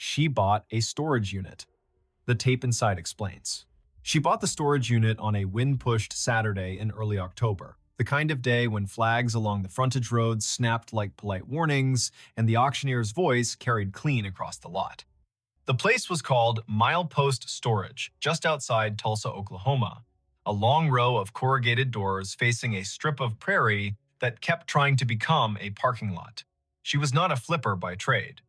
she bought a storage unit. The tape inside explains. She bought the storage unit on a wind-pushed Saturday in early October, the kind of day when flags along the frontage roads snapped like polite warnings and the auctioneer's voice carried clean across the lot. The place was called Milepost Storage, just outside Tulsa, Oklahoma, a long row of corrugated doors facing a strip of prairie that kept trying to become a parking lot. She was not a flipper by trade.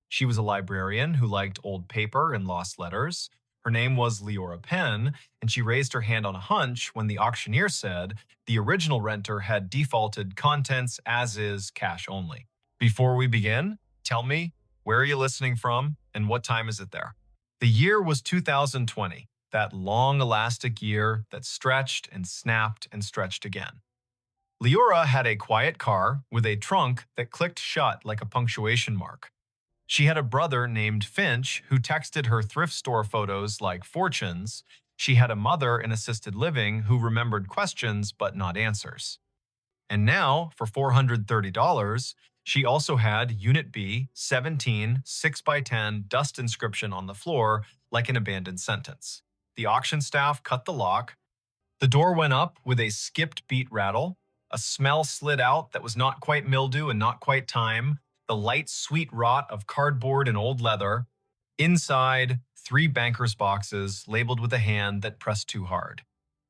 She was a librarian who liked old paper and lost letters. Her name was Leora Penn, and she raised her hand on a hunch when the auctioneer said the original renter had defaulted contents as is, cash only. Before we begin, tell me, where are you listening from and what time is it there? The year was 2020, that long elastic year that stretched and snapped and stretched again. Leora had a quiet car with a trunk that clicked shut like a punctuation mark. She had a brother named Finch who texted her thrift store photos like fortunes. She had a mother in assisted living who remembered questions but not answers. And now, for $430, she also had Unit B, 17, 6x10 dust inscription on the floor like an abandoned sentence. The auction staff cut the lock. The door went up with a skipped beat rattle. A smell slid out that was not quite mildew and not quite time. The light, sweet rot of cardboard and old leather. Inside, 3 banker's boxes labeled with a hand that pressed too hard.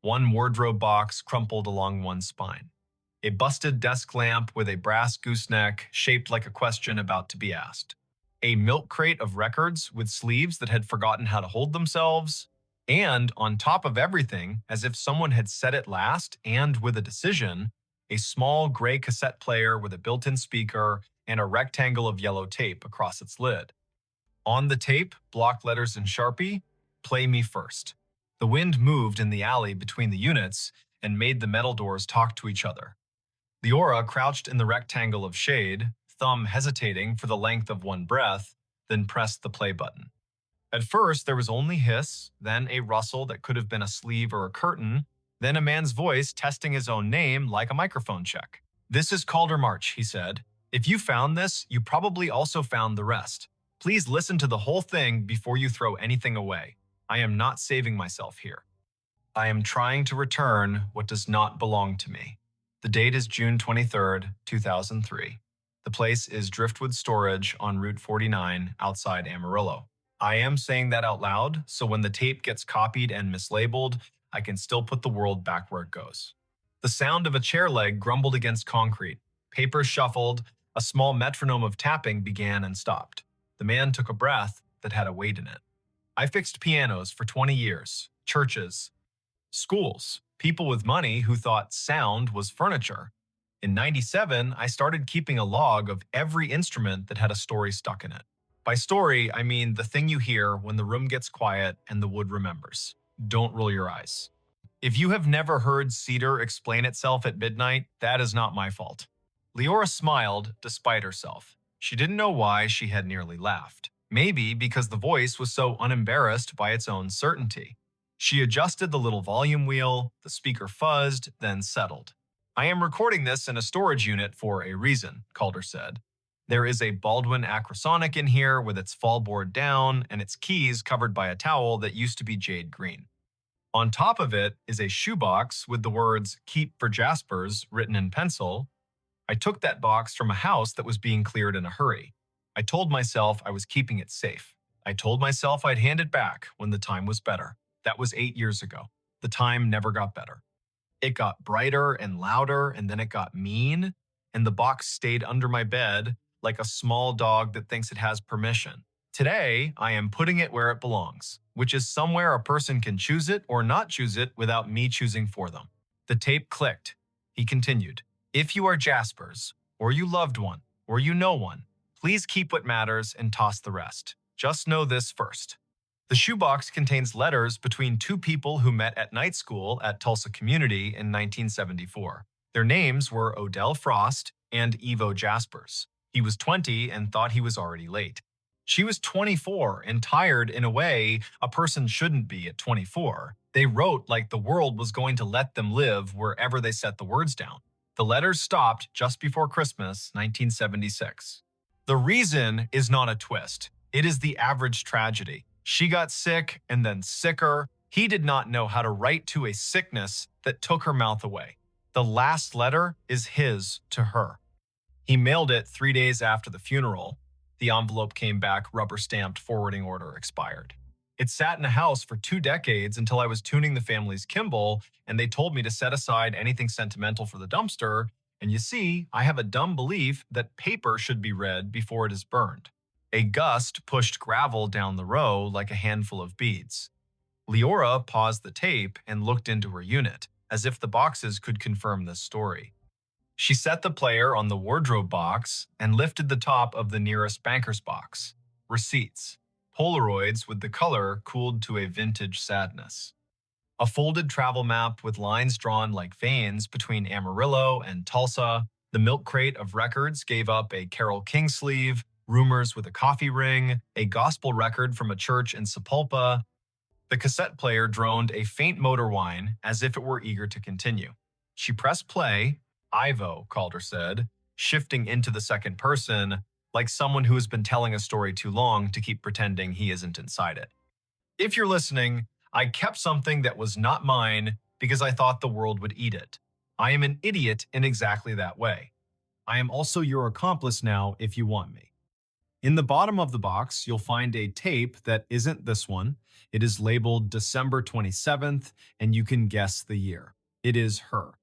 1 wardrobe box crumpled along one spine. A busted desk lamp with a brass gooseneck shaped like a question about to be asked. A milk crate of records with sleeves that had forgotten how to hold themselves. And on top of everything, as if someone had said it last and with a decision, a small gray cassette player with a built-in speaker and a rectangle of yellow tape across its lid. On the tape, block letters in Sharpie, "Play me first." The wind moved in the alley between the units and made the metal doors talk to each other. Leora crouched in the rectangle of shade, thumb hesitating for the length of one breath, then pressed the play button. At first, there was only hiss, then a rustle that could have been a sleeve or a curtain, then a man's voice testing his own name like a microphone check. "This is Calder March," he said. "If you found this, you probably also found the rest. Please listen to the whole thing before you throw anything away. I am not saving myself here. I am trying to return what does not belong to me." The date is June 23rd, 2003. The place is Driftwood Storage on Route 49 outside Amarillo. I am saying that out loud, so when the tape gets copied and mislabeled, I can still put the world back where it goes. The sound of a chair leg grumbled against concrete. Papers shuffled. A small metronome of tapping began and stopped. The man took a breath that had a weight in it. I fixed pianos for 20 years. Churches. Schools. People with money who thought sound was furniture. In '97, I started keeping a log of every instrument that had a story stuck in it. By story, I mean the thing you hear when the room gets quiet and the wood remembers. Don't roll your eyes. If you have never heard cedar explain itself at midnight, that is not my fault. Leora smiled despite herself. She didn't know why she had nearly laughed. Maybe because the voice was so unembarrassed by its own certainty. She adjusted the little volume wheel, the speaker fuzzed, then settled. "I am recording this in a storage unit for a reason," Calder said. "There is a Baldwin Acrosonic in here with its fallboard down and its keys covered by a towel that used to be jade green. On top of it is a shoebox with the words 'Keep for Jaspers' written in pencil. I took that box from a house that was being cleared in a hurry. I told myself I was keeping it safe. I told myself I'd hand it back when the time was better. That was 8 years ago. The time never got better. It got brighter and louder, and then it got mean, and the box stayed under my bed like a small dog that thinks it has permission. Today, I am putting it where it belongs, which is somewhere a person can choose it or not choose it without me choosing for them." The tape clicked. He continued, "If you are Jaspers, or you loved one, or you know one, please keep what matters and toss the rest. Just know this first. The shoebox contains letters between 2 people who met at night school at Tulsa Community in 1974. Their names were Odell Frost and Evo Jaspers. He was 20 and thought he was already late. She was 24 and tired in a way a person shouldn't be at 24. They wrote like the world was going to let them live wherever they set the words down. The letters stopped just before Christmas, 1976. The reason is not a twist. It is the average tragedy. She got sick and then sicker. He did not know how to write to a sickness that took her mouth away. The last letter is his to her. He mailed it 3 days after the funeral. The envelope came back rubber-stamped, forwarding order expired. It sat in a house for 2 decades until I was tuning the family's Kimball, and they told me to set aside anything sentimental for the dumpster. And you see, I have a dumb belief that paper should be read before it is burned. A gust pushed gravel down the row like a handful of beads. Leora paused the tape and looked into her unit, as if the boxes could confirm this story. She set the player on the wardrobe box and lifted the top of the nearest banker's box. Receipts. Polaroids with the color cooled to a vintage sadness. A folded travel map with lines drawn like veins between Amarillo and Tulsa. The milk crate of records gave up a Carole King sleeve, rumors with a coffee ring, a gospel record from a church in Sepulpa. The cassette player droned a faint motor whine as if it were eager to continue. She pressed play. Ivo, Calder said, shifting into the second person, like someone who has been telling a story too long to keep pretending he isn't inside it. If you're listening, I kept something that was not mine because I thought the world would eat it. I am an idiot in exactly that way. I am also your accomplice now if you want me. In the bottom of the box, you'll find a tape that isn't this one. It is labeled December 27th, and you can guess the year. It is her,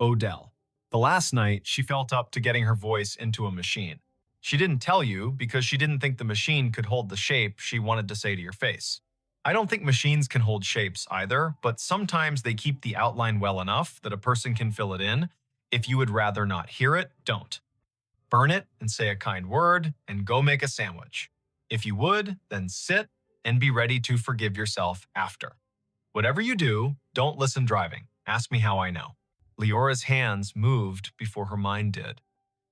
Odell. The last night, she felt up to getting her voice into a machine. She didn't tell you because she didn't think the machine could hold the shape she wanted to say to your face. I don't think machines can hold shapes either, but sometimes they keep the outline well enough that a person can fill it in. If you would rather not hear it, don't. Burn it and say a kind word and go make a sandwich. If you would, then sit and be ready to forgive yourself after. Whatever you do, don't listen driving. Ask me how I know. Leora's hands moved before her mind did.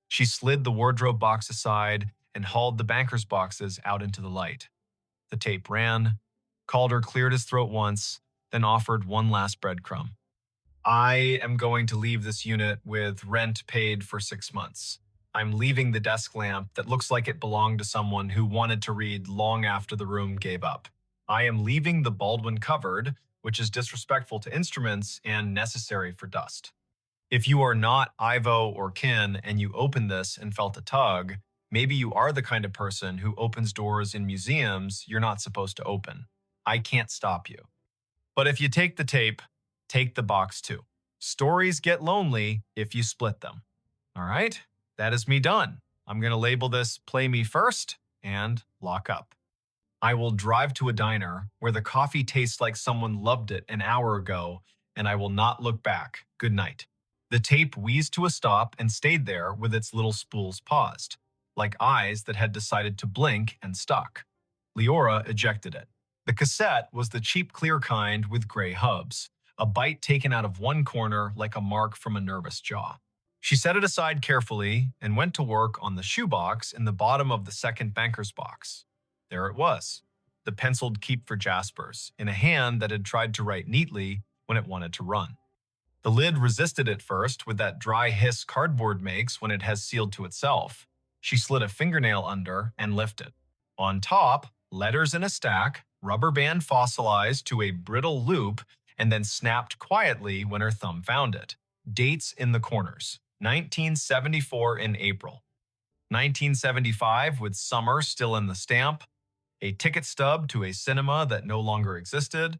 She slid the wardrobe box aside and hauled the banker's boxes out into the light. The tape ran. Calder cleared his throat once, then offered one last breadcrumb. I am going to leave this unit with rent paid for 6 months. I'm leaving the desk lamp that looks like it belonged to someone who wanted to read long after the room gave up. I am leaving the Baldwin cupboard, which is disrespectful to instruments and necessary for dust. If you are not Ivo or Kin and you opened this and felt a tug, maybe you are the kind of person who opens doors in museums you're not supposed to open. I can't stop you. But if you take the tape, take the box too. Stories get lonely if you split them. All right, that is me done. I'm going to label this Play Me First and lock up. I will drive to a diner where the coffee tastes like someone loved it an hour ago, and I will not look back. Good night. The tape wheezed to a stop and stayed there with its little spools paused, like eyes that had decided to blink and stuck. Leora ejected it. The cassette was the cheap clear kind with gray hubs, a bite taken out of one corner like a mark from a nervous jaw. She set it aside carefully and went to work on the shoebox in the bottom of the second banker's box. There it was, the penciled Keep for Jaspers, in a hand that had tried to write neatly when it wanted to run. The lid resisted at first with that dry hiss cardboard makes when it has sealed to itself. She slid a fingernail under and lifted. On top, letters in a stack, rubber band fossilized to a brittle loop, and then snapped quietly when her thumb found it. Dates in the corners. 1974 in April. 1975 with summer still in the stamp. A ticket stub to a cinema that no longer existed.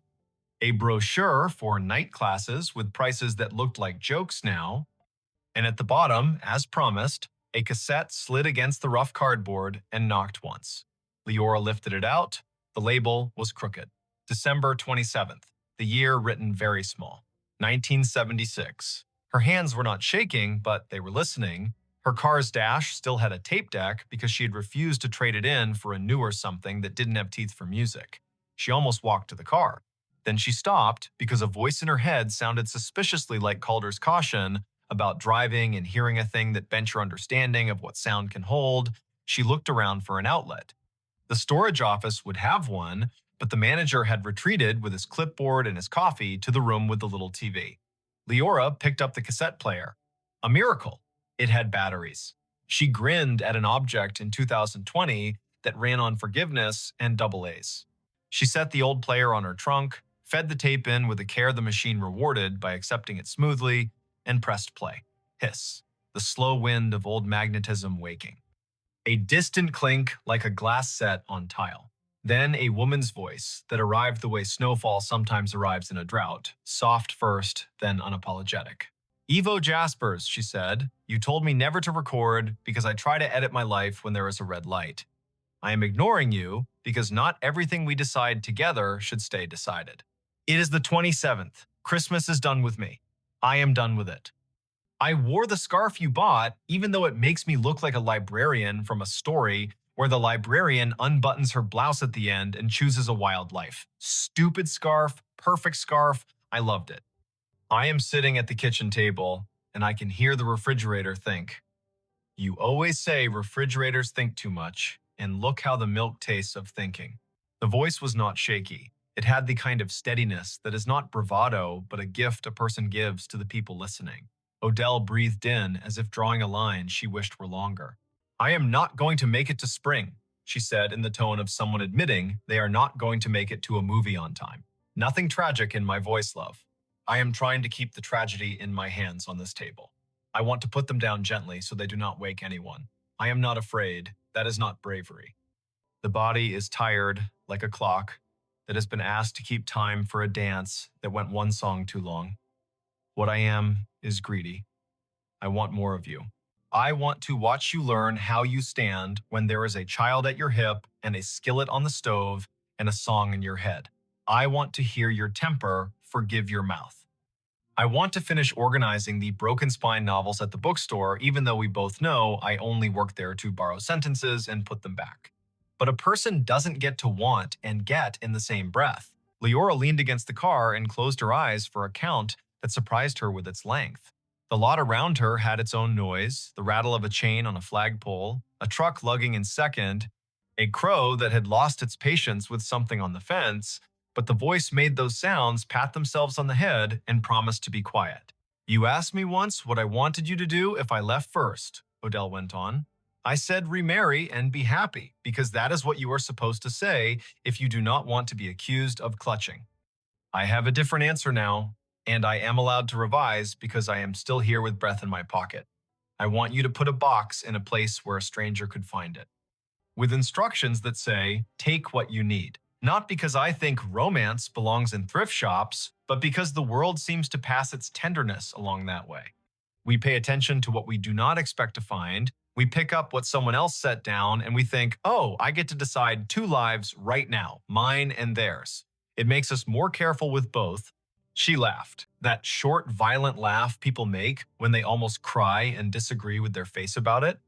A brochure for night classes with prices that looked like jokes now. And at the bottom, as promised, a cassette slid against the rough cardboard and knocked once. Leora lifted it out. The label was crooked. December 27th, the year written very small. 1976. Her hands were not shaking, but they were listening. Her car's dash still had a tape deck because she had refused to trade it in for a newer something that didn't have teeth for music. She almost walked to the car. Then she stopped because a voice in her head sounded suspiciously like Calder's caution about driving and hearing a thing that bent your understanding of what sound can hold. She looked around for an outlet. The storage office would have one, but the manager had retreated with his clipboard and his coffee to the room with the little TV. Leora picked up the cassette player. A miracle. It had batteries. She grinned at an object in 2020 that ran on forgiveness and double A's. She set the old player on her trunk, fed the tape in with a care the machine rewarded by accepting it smoothly, and pressed play. Hiss, the slow wind of old magnetism waking. A distant clink like a glass set on tile. Then a woman's voice that arrived the way snowfall sometimes arrives in a drought, soft first, then unapologetic. Evo Jaspers, she said, you told me never to record because I try to edit my life when there is a red light. I am ignoring you because not everything we decide together should stay decided. It is the 27th. Christmas is done with me. I am done with it. I wore the scarf you bought, even though it makes me look like a librarian from a story where the librarian unbuttons her blouse at the end and chooses a wild life. Stupid scarf, perfect scarf, I loved it. I am sitting at the kitchen table, and I can hear the refrigerator think. You always say refrigerators think too much, and look how the milk tastes of thinking. The voice was not shaky. It had the kind of steadiness that is not bravado, but a gift a person gives to the people listening. Odell breathed in as if drawing a line she wished were longer. I am not going to make it to spring, she said in the tone of someone admitting they are not going to make it to a movie on time. Nothing tragic in my voice, love. I am trying to keep the tragedy in my hands on this table. I want to put them down gently so they do not wake anyone. I am not afraid. That is not bravery. The body is tired, like a clock, that has been asked to keep time for a dance that went one song too long. What I am is greedy. I want more of you. I want to watch you learn how you stand when there is a child at your hip and a skillet on the stove and a song in your head. I want to hear your temper forgive your mouth. I want to finish organizing the Broken Spine novels at the bookstore, even though we both know I only work there to borrow sentences and put them back. But a person doesn't get to want and get in the same breath. Leora leaned against the car and closed her eyes for a count that surprised her with its length. The lot around her had its own noise, the rattle of a chain on a flagpole, a truck lugging in second, a crow that had lost its patience with something on the fence, but the voice made those sounds pat themselves on the head and promised to be quiet. You asked me once what I wanted you to do if I left first, Odell went on. I said remarry and be happy, because that is what you are supposed to say if you do not want to be accused of clutching. I have a different answer now, and I am allowed to revise because I am still here with breath in my pocket. I want you to put a box in a place where a stranger could find it, with instructions that say, take what you need. Not because I think romance belongs in thrift shops, but because the world seems to pass its tenderness along that way. We pay attention to what we do not expect to find. We pick up what someone else set down and we think, oh, I get to decide two lives right now, mine and theirs. It makes us more careful with both. She laughed, that short, violent laugh people make when they almost cry and disagree with their face about it.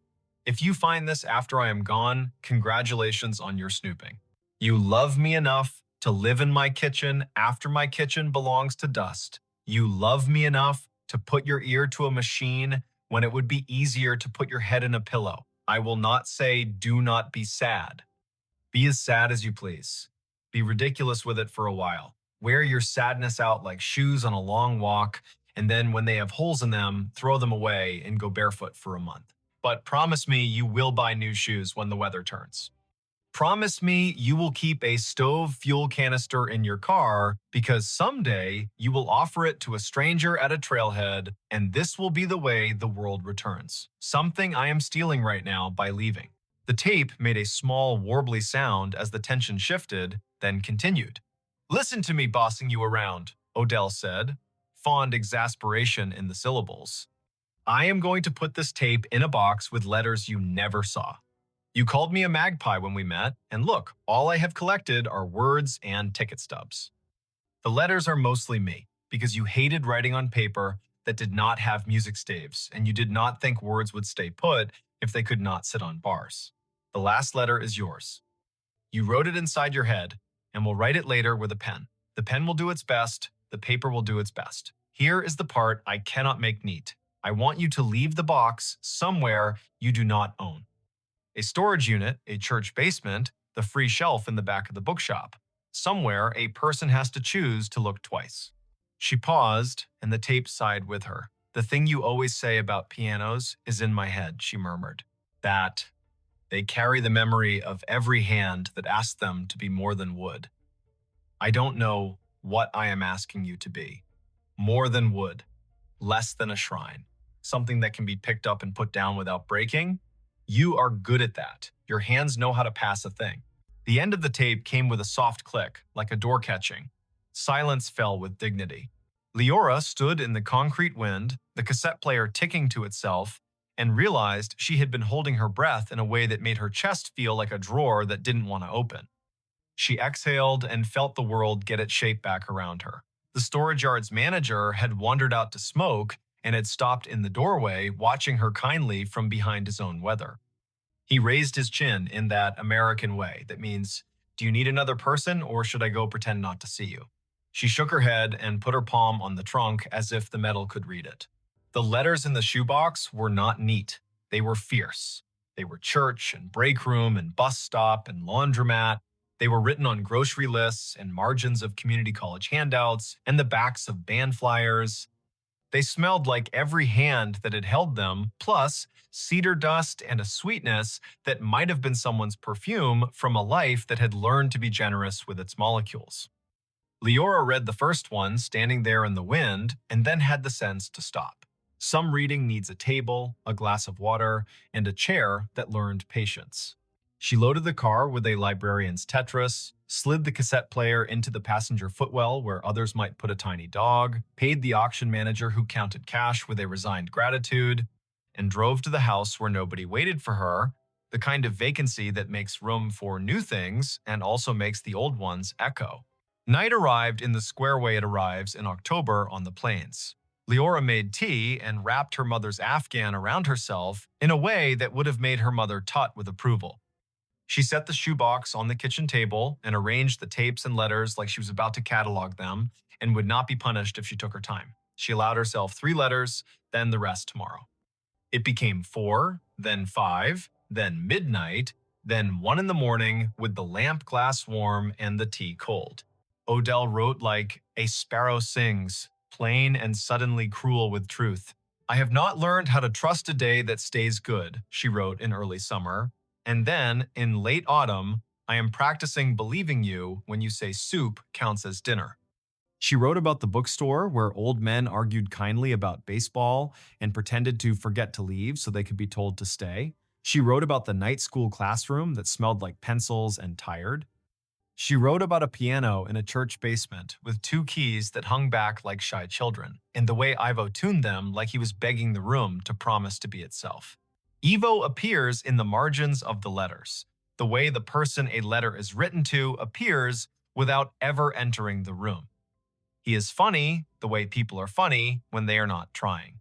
If you find this after I am gone, congratulations on your snooping. You love me enough to live in my kitchen after my kitchen belongs to dust. You love me enough to put your ear to a machine when it would be easier to put your head in a pillow. I will not say do not be sad. Be as sad as you please. Be ridiculous with it for a while. Wear your sadness out like shoes on a long walk, and then when they have holes in them, throw them away and go barefoot for a month. But promise me you will buy new shoes when the weather turns. Promise me you will keep a stove fuel canister in your car because someday you will offer it to a stranger at a trailhead, and this will be the way the world returns. Something I am stealing right now by leaving. The tape made a small, warbly sound as the tension shifted, then continued. Listen to me bossing you around, Odell said, fond exasperation in the syllables. I am going to put this tape in a box with letters you never saw. You called me a magpie when we met, and look, all I have collected are words and ticket stubs. The letters are mostly me, because you hated writing on paper that did not have music staves, and you did not think words would stay put if they could not sit on bars. The last letter is yours. You wrote it inside your head, and will write it later with a pen. The pen will do its best, the paper will do its best. Here is the part I cannot make neat. I want you to leave the box somewhere you do not own. A storage unit, a church basement, the free shelf in the back of the bookshop. Somewhere a person has to choose to look twice. She paused, and the tape sighed with her. The thing you always say about pianos is in my head, she murmured. That They carry the memory of every hand that asked them to be more than wood. I don't know what I am asking you to be. More than wood, less than a shrine, something that can be picked up and put down without breaking. You are good at that. Your hands know how to pass a thing. The end of the tape came with a soft click, like a door catching. Silence fell with dignity. Leora stood in the concrete wind, the cassette player ticking to itself, and realized she had been holding her breath in a way that made her chest feel like a drawer that didn't want to open. She exhaled and felt the world get its shape back around her. The storage yard's manager had wandered out to smoke and had stopped in the doorway, watching her kindly from behind his own weather. He raised his chin in that American way that means, "Do you need another person, or should I go pretend not to see you?" She shook her head and put her palm on the trunk as if the metal could read it. The letters in the shoebox were not neat. They were fierce. They were church and break room and bus stop and laundromat. They were written on grocery lists and margins of community college handouts and the backs of band flyers. They smelled like every hand that had held them, plus cedar dust and a sweetness that might have been someone's perfume from a life that had learned to be generous with its molecules. Leora read the first one, standing there in the wind, and then had the sense to stop. Some reading needs a table, a glass of water, and a chair that learned patience. She loaded the car with a librarian's Tetris, slid the cassette player into the passenger footwell where others might put a tiny dog, paid the auction manager who counted cash with a resigned gratitude, and drove to the house where nobody waited for her, the kind of vacancy that makes room for new things and also makes the old ones echo. Night arrived in the square way it arrives in October on the plains. Leora made tea and wrapped her mother's Afghan around herself in a way that would have made her mother tut with approval. She set the shoebox on the kitchen table and arranged the tapes and letters like she was about to catalog them and would not be punished if she took her time. She allowed herself 3 letters, then the rest tomorrow. It became 4, then 5, then midnight, then 1 in the morning with the lamp glass warm and the tea cold. Odell wrote like a sparrow sings, plain and suddenly cruel with truth. I have not learned how to trust a day that stays good, she wrote in early summer. And then, in late autumn, I am practicing believing you when you say soup counts as dinner. She wrote about the bookstore where old men argued kindly about baseball and pretended to forget to leave so they could be told to stay. She wrote about the night school classroom that smelled like pencils and tired. She wrote about a piano in a church basement with 2 keys that hung back like shy children, and the way Ivo tuned them like he was begging the room to promise to be itself. Ivo appears in the margins of the letters. The way the person a letter is written to appears without ever entering the room. He is funny the way people are funny when they are not trying.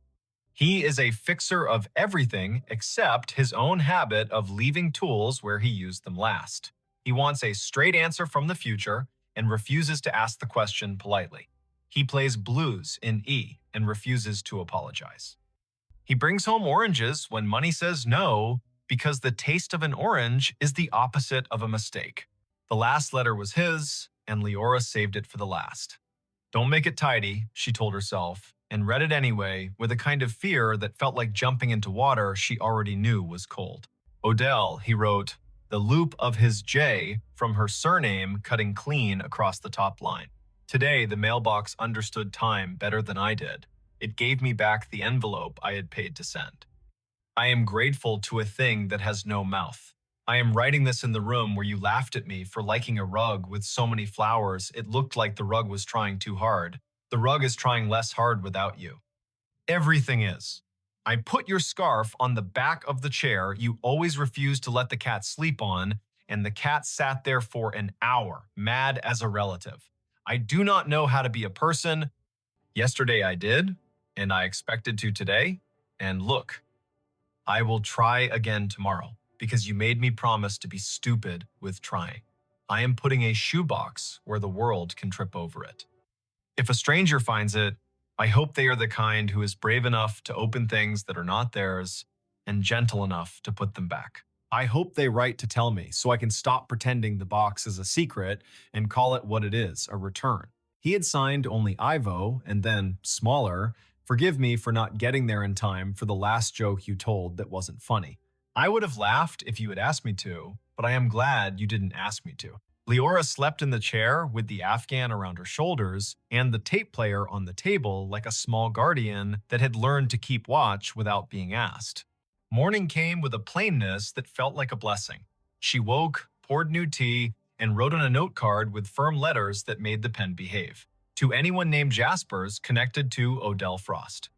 He is a fixer of everything except his own habit of leaving tools where he used them last. He wants a straight answer from the future and refuses to ask the question politely. He plays blues in E and refuses to apologize. He brings home oranges when money says no because the taste of an orange is the opposite of a mistake. The last letter was his, and Leora saved it for the last. Don't make it tidy, she told herself, and read it anyway with a kind of fear that felt like jumping into water she already knew was cold. Odell, he wrote, the loop of his J from her surname cutting clean across the top line. Today, the mailbox understood time better than I did. It gave me back the envelope I had paid to send. I am grateful to a thing that has no mouth. I am writing this in the room where you laughed at me for liking a rug with so many flowers it looked like the rug was trying too hard. The rug is trying less hard without you. Everything is. I put your scarf on the back of the chair you always refused to let the cat sleep on, and the cat sat there for an hour, mad as a relative. I do not know how to be a person. Yesterday I did, and I expected to today, and look, I will try again tomorrow, because you made me promise to be stupid with trying. I am putting a shoebox where the world can trip over it. If a stranger finds it, I hope they are the kind who is brave enough to open things that are not theirs and gentle enough to put them back. I hope they write to tell me so I can stop pretending the box is a secret and call it what it is, a return. He had signed only Ivo and then, smaller, forgive me for not getting there in time for the last joke you told that wasn't funny. I would have laughed if you had asked me to, but I am glad you didn't ask me to. Leora slept in the chair with the Afghan around her shoulders and the tape player on the table like a small guardian that had learned to keep watch without being asked. Morning came with a plainness that felt like a blessing. She woke, poured new tea, and wrote on a note card with firm letters that made the pen behave. To anyone named Jaspers connected to Odell Frost.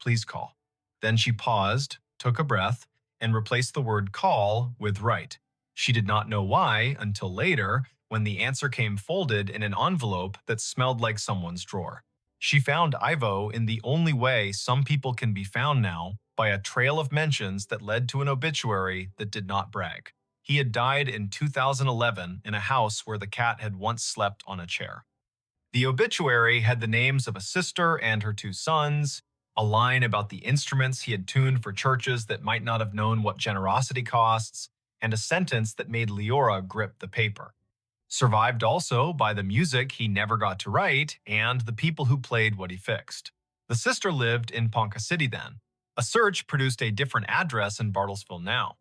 Please call. Then she paused, took a breath, and replaced the word call with write. She did not know why until later, when the answer came folded in an envelope that smelled like someone's drawer. She found Ivo in the only way some people can be found now, by a trail of mentions that led to an obituary that did not brag. He had died in 2011 in a house where the cat had once slept on a chair. The obituary had the names of a sister and her two sons, a line about the instruments he had tuned for churches that might not have known what generosity costs, and a sentence that made Leora grip the paper. Survived also by the music he never got to write and the people who played what he fixed. The sister lived in Ponca City then. A search produced a different address in Bartlesville now.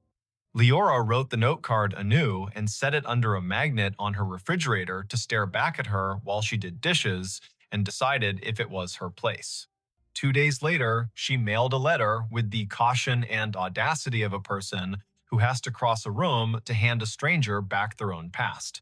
Leora wrote the note card anew and set it under a magnet on her refrigerator to stare back at her while she did dishes and decided if it was her place. 2 days later, she mailed a letter with the caution and audacity of a person who has to cross a room to hand a stranger back their own past.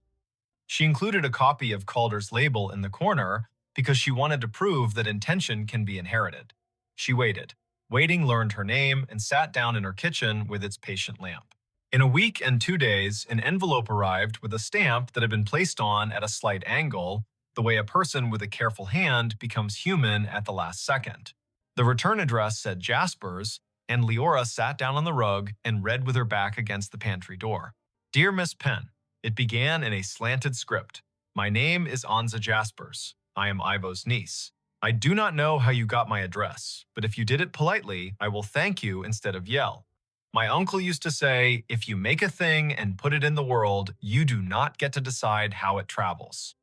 She included a copy of Calder's label in the corner because she wanted to prove that intention can be inherited. She waited. Waiting learned her name and sat down in her kitchen with its patient lamp. In a week and 2 days, an envelope arrived with a stamp that had been placed on at a slight angle, the way a person with a careful hand becomes human at the last second. The return address said Jaspers, and Leora sat down on the rug and read with her back against the pantry door. Dear Miss Penn, it began in a slanted script. My name is Anza Jaspers. I am Ivo's niece. I do not know how you got my address, but if you did it politely, I will thank you instead of yell. My uncle used to say, if you make a thing and put it in the world, you do not get to decide how it travels.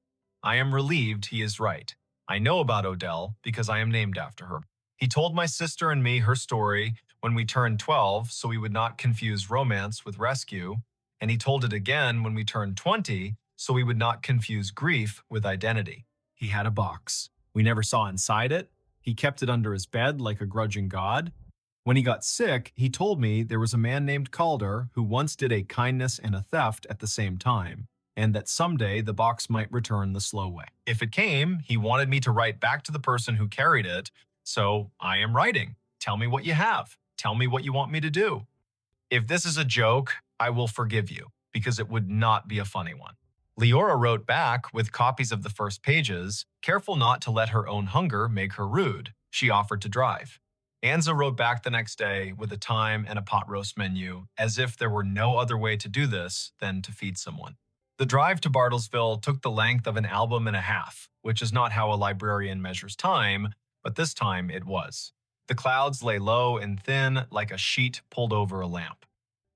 I am relieved he is right. I know about Odell because I am named after her. He told my sister and me her story when we turned 12 so we would not confuse romance with rescue, and he told it again when we turned 20 so we would not confuse grief with identity. He had a box. We never saw inside it. He kept it under his bed like a grudging god. When he got sick, he told me there was a man named Calder who once did a kindness and a theft at the same time, and that someday the box might return the slow way. If it came, he wanted me to write back to the person who carried it, so I am writing. Tell me what you have. Tell me what you want me to do. If this is a joke, I will forgive you, because it would not be a funny one. Leora wrote back with copies of the first pages, careful not to let her own hunger make her rude. She offered to drive. Anza wrote back the next day with a time and a pot roast menu, as if there were no other way to do this than to feed someone. The drive to Bartlesville took the length of an album and a half, which is not how a librarian measures time, but this time it was. The clouds lay low and thin like a sheet pulled over a lamp.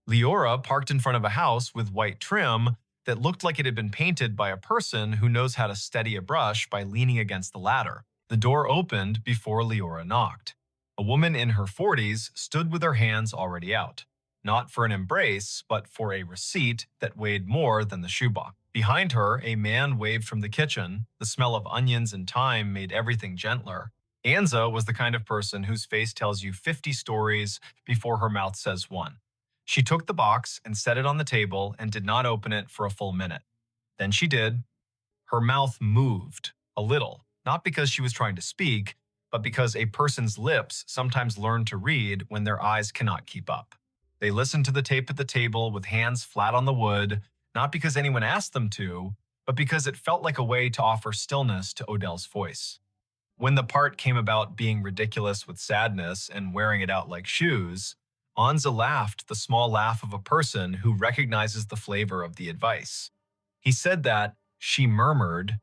Leora parked in front of a house with white trim that looked like it had been painted by a person who knows how to steady a brush by leaning against the ladder. The door opened before Leora knocked. A woman in her 40s stood with her hands already out, not for an embrace, but for a receipt that weighed more than the shoebox. Behind her, a man waved from the kitchen. The smell of onions and thyme made everything gentler. Anza was the kind of person whose face tells you 50 stories before her mouth says one. She took the box and set it on the table and did not open it for a full minute. Then she did. Her mouth moved, a little, not because she was trying to speak, but because a person's lips sometimes learn to read when their eyes cannot keep up. They listened to the tape at the table with hands flat on the wood, not because anyone asked them to, but because it felt like a way to offer stillness to Odell's voice. When the part came about being ridiculous with sadness and wearing it out like shoes, Anza laughed the small laugh of a person who recognizes the flavor of the advice. He said that, she murmured.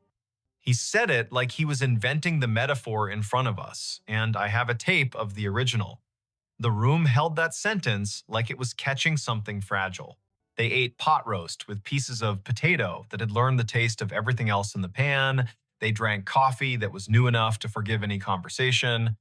He said it like he was inventing the metaphor in front of us, and I have a tape of the original. The room held that sentence like it was catching something fragile. They ate pot roast with pieces of potato that had learned the taste of everything else in the pan. They drank coffee that was new enough to forgive any conversation.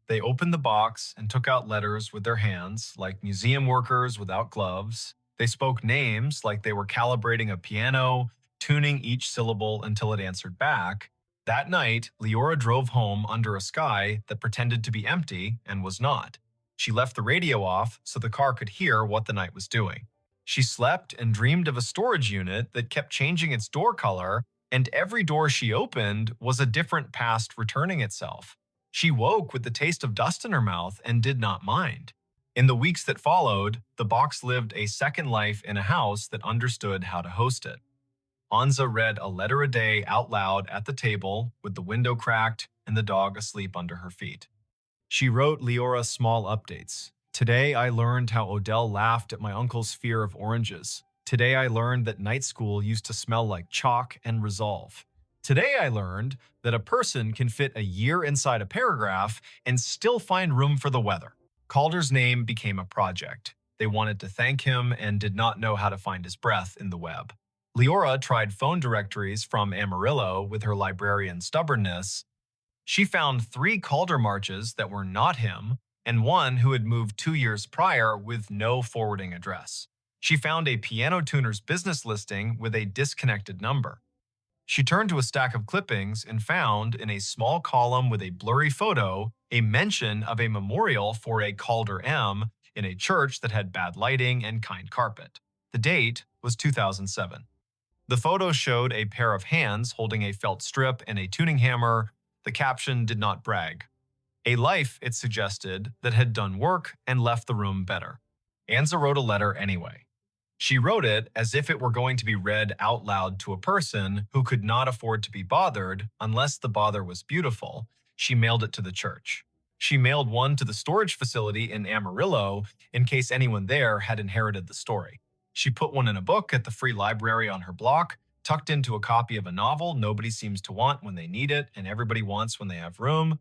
They opened the box and took out letters with their hands, like museum workers without gloves. They spoke names like they were calibrating a piano, tuning each syllable until it answered back. That night, Leora drove home under a sky that pretended to be empty and was not. She left the radio off so the car could hear what the night was doing. She slept and dreamed of a storage unit that kept changing its door color, and every door she opened was a different past returning itself. She woke with the taste of dust in her mouth and did not mind. In the weeks that followed, the box lived a second life in a house that understood how to host it. Anza read a letter a day out loud at the table with the window cracked and the dog asleep under her feet. She wrote Leora small updates. Today I learned how Odell laughed at my uncle's fear of oranges. Today I learned that night school used to smell like chalk and resolve. Today I learned that a person can fit a year inside a paragraph and still find room for the weather. Calder's name became a project. They wanted to thank him and did not know how to find his breath in the web. Leora tried phone directories from Amarillo with her librarian stubbornness. She found 3 Calder marches that were not him and one who had moved 2 years prior with no forwarding address. She found a piano tuner's business listing with a disconnected number. She turned to a stack of clippings and found, in a small column with a blurry photo, a mention of a memorial for a Calder M in a church that had bad lighting and kind carpet. The date was 2007. The photo showed a pair of hands holding a felt strip and a tuning hammer. The caption did not brag. A life, it suggested, that had done work and left the room better. Anza wrote a letter anyway. She wrote it as if it were going to be read out loud to a person who could not afford to be bothered unless the bother was beautiful. She mailed it to the church. She mailed one to the storage facility in Amarillo in case anyone there had inherited the story. She put one in a book at the free library on her block, tucked into a copy of a novel nobody seems to want when they need it and everybody wants when they have room.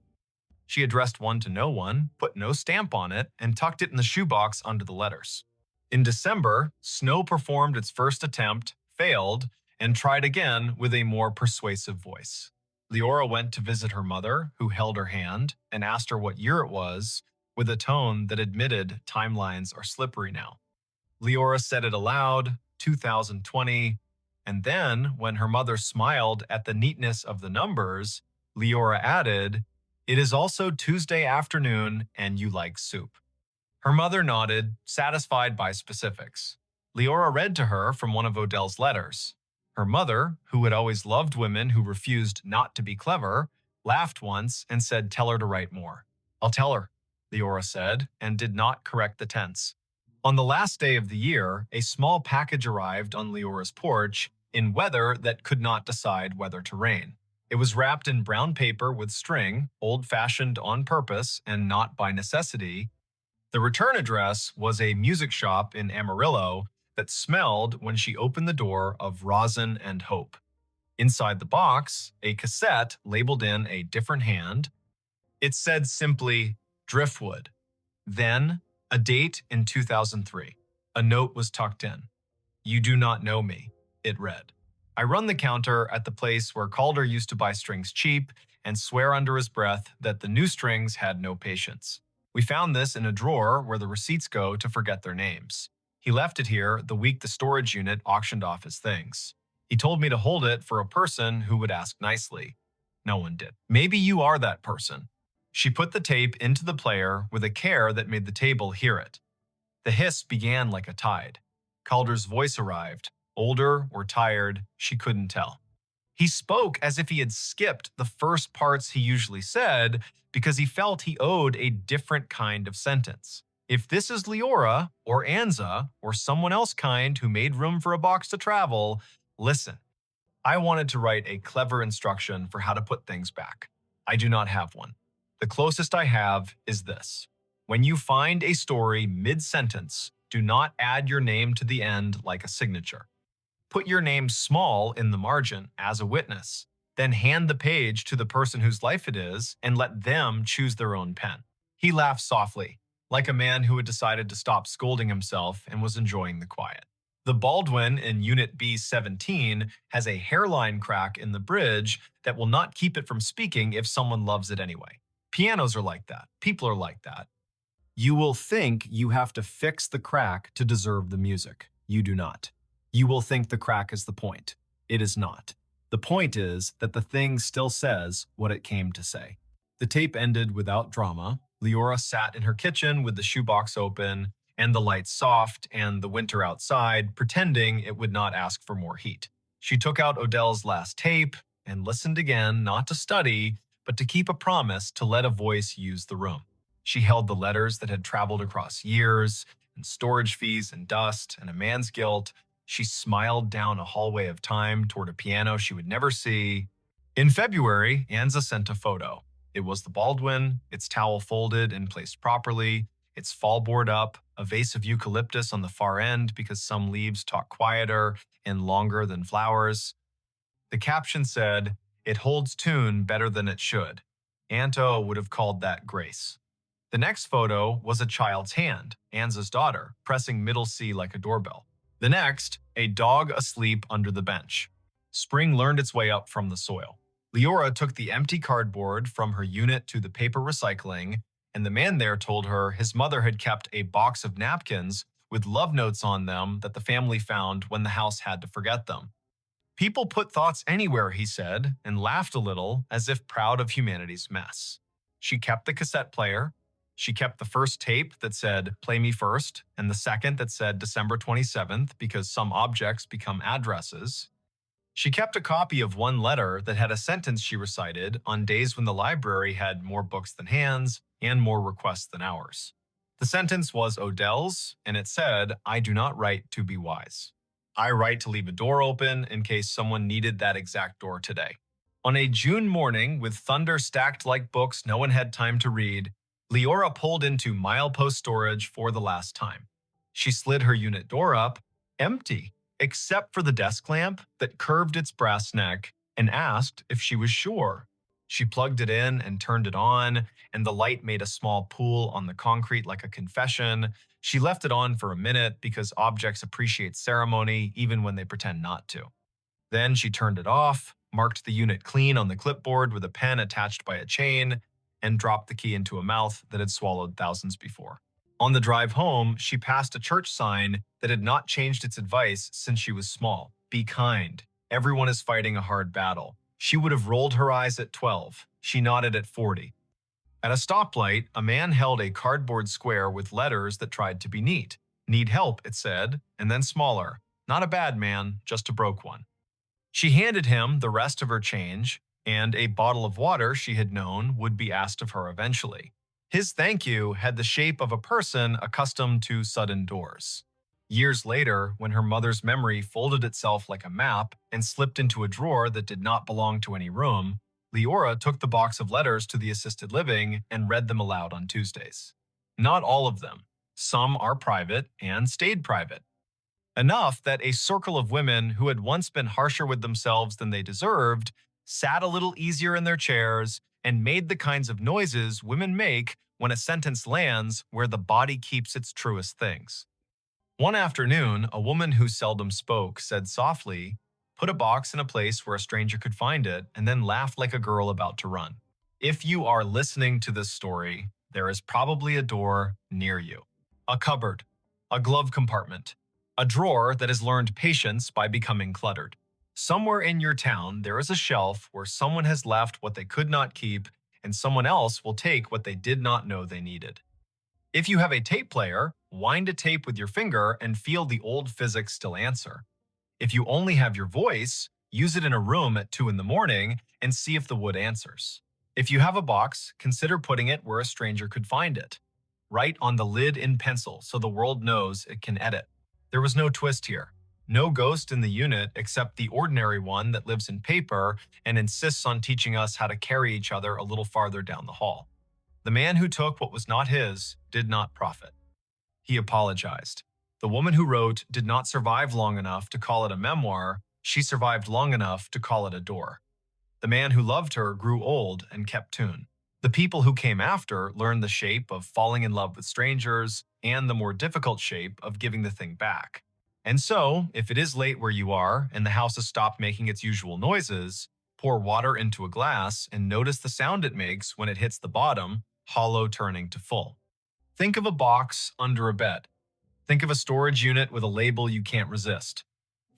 She addressed one to no one, put no stamp on it, and tucked it in the shoebox under the letters. In December, Snow performed its first attempt, failed, and tried again with a more persuasive voice. Leora went to visit her mother, who held her hand, and asked her what year it was, with a tone that admitted timelines are slippery now. Leora said it aloud, 2020, and then, when her mother smiled at the neatness of the numbers, Leora added, "It is also Tuesday afternoon and you like soup." Her mother nodded, satisfied by specifics. Leora read to her from one of Odell's letters. Her mother, who had always loved women who refused not to be clever, laughed once and said, "Tell her to write more." "I'll tell her," Leora said, and did not correct the tense. On the last day of the year, a small package arrived on Leora's porch in weather that could not decide whether to rain. It was wrapped in brown paper with string, old-fashioned on purpose and not by necessity. The return address was a music shop in Amarillo that smelled when she opened the door of rosin and hope. Inside the box, a cassette labeled in a different hand. It said simply, "Driftwood." Then, a date in 2003. A note was tucked in. "You do not know me," it read. "I run the counter at the place where Calder used to buy strings cheap and swear under his breath that the new strings had no patience. We found this in a drawer where the receipts go to forget their names. He left it here the week the storage unit auctioned off his things. He told me to hold it for a person who would ask nicely. No one did. Maybe you are that person." She put the tape into the player with a care that made the table hear it. The hiss began like a tide. Calder's voice arrived. Older or tired, she couldn't tell. He spoke as if he had skipped the first parts he usually said because he felt he owed a different kind of sentence. If this is Leora, or Anza, or someone else kind who made room for a box to travel, listen. I wanted to write a clever instruction for how to put things back. I do not have one. The closest I have is this. When you find a story mid-sentence, do not add your name to the end like a signature. Put your name small in the margin as a witness. Then hand the page to the person whose life it is and let them choose their own pen. He laughed softly, like a man who had decided to stop scolding himself and was enjoying the quiet. The Baldwin in Unit B-17 has a hairline crack in the bridge that will not keep it from speaking if someone loves it anyway. Pianos are like that. People are like that. You will think you have to fix the crack to deserve the music. You do not. You will think the crack is the point. It is not. The point is that the thing still says what it came to say. The tape ended without drama. Leora sat in her kitchen with the shoebox open and the lights soft and the winter outside, pretending it would not ask for more heat. She took out Odell's last tape and listened again, not to study, but to keep a promise to let a voice use the room. She held the letters that had traveled across years, and storage fees and dust and a man's guilt. She smiled down a hallway of time toward a piano she would never see. In February, Anza sent a photo. It was the Baldwin, its towel folded and placed properly, its fallboard up, a vase of eucalyptus on the far end because some leaves talk quieter and longer than flowers. The caption said, "It holds tune better than it should." Anto would have called that grace. The next photo was a child's hand, Anza's daughter, pressing middle C like a doorbell. The next, a dog asleep under the bench. Spring learned its way up from the soil. Leora took the empty cardboard from her unit to the paper recycling, and the man there told her his mother had kept a box of napkins with love notes on them that the family found when the house had to forget them. People put thoughts anywhere, he said, and laughed a little as if proud of humanity's mess. She kept the cassette player. She kept the first tape that said, "Play me first," and the second that said December 27th because some objects become addresses. She kept a copy of one letter that had a sentence she recited on days when the library had more books than hands and more requests than hours. The sentence was Odell's, and it said, "I do not write to be wise. I write to leave a door open in case someone needed that exact door today." On a June morning, with thunder stacked like books no one had time to read, Leora pulled into milepost storage for the last time. She slid her unit door up, empty, except for the desk lamp that curved its brass neck, and asked if she was sure. She plugged it in and turned it on, and the light made a small pool on the concrete like a confession. She left it on for a minute because objects appreciate ceremony even when they pretend not to. Then she turned it off, marked the unit clean on the clipboard with a pen attached by a chain, and dropped the key into a mouth that had swallowed thousands before. On the drive home, she passed a church sign that had not changed its advice since she was small. Be kind. Everyone is fighting a hard battle. She would have rolled her eyes at 12. She nodded at 40. At a stoplight, a man held a cardboard square with letters that tried to be neat. "Need help," it said, and then smaller. "Not a bad man, just a broke one." She handed him the rest of her change and a bottle of water she had known would be asked of her eventually. His thank you had the shape of a person accustomed to sudden doors. Years later, when her mother's memory folded itself like a map and slipped into a drawer that did not belong to any room, Leora took the box of letters to the assisted living and read them aloud on Tuesdays. Not all of them. Some are private and stayed private. Enough that a circle of women who had once been harsher with themselves than they deserved sat a little easier in their chairs and made the kinds of noises women make when a sentence lands where the body keeps its truest things. One afternoon, a woman who seldom spoke said softly, "Put a box in a place where a stranger could find it," and then laughed like a girl about to run. If you are listening to this story, there is probably a door near you. A cupboard, a glove compartment, a drawer that has learned patience by becoming cluttered. Somewhere in your town, there is a shelf where someone has left what they could not keep, and someone else will take what they did not know they needed. If you have a tape player, wind a tape with your finger and feel the old physics still answer. If you only have your voice, use it in a room at 2 in the morning and see if the wood answers. If you have a box, consider putting it where a stranger could find it. Write on the lid in pencil so the world knows it can edit. There was no twist here. No ghost in the unit except the ordinary one that lives in paper and insists on teaching us how to carry each other a little farther down the hall. The man who took what was not his did not profit. He apologized. The woman who wrote did not survive long enough to call it a memoir. She survived long enough to call it a door. The man who loved her grew old and kept tune. The people who came after learned the shape of falling in love with strangers and the more difficult shape of giving the thing back. And so, if it is late where you are and the house has stopped making its usual noises, Pour water into a glass and notice the sound it makes when it hits the bottom, hollow turning to full. Think of a box under a bed. Think of a storage unit with a label you can't resist.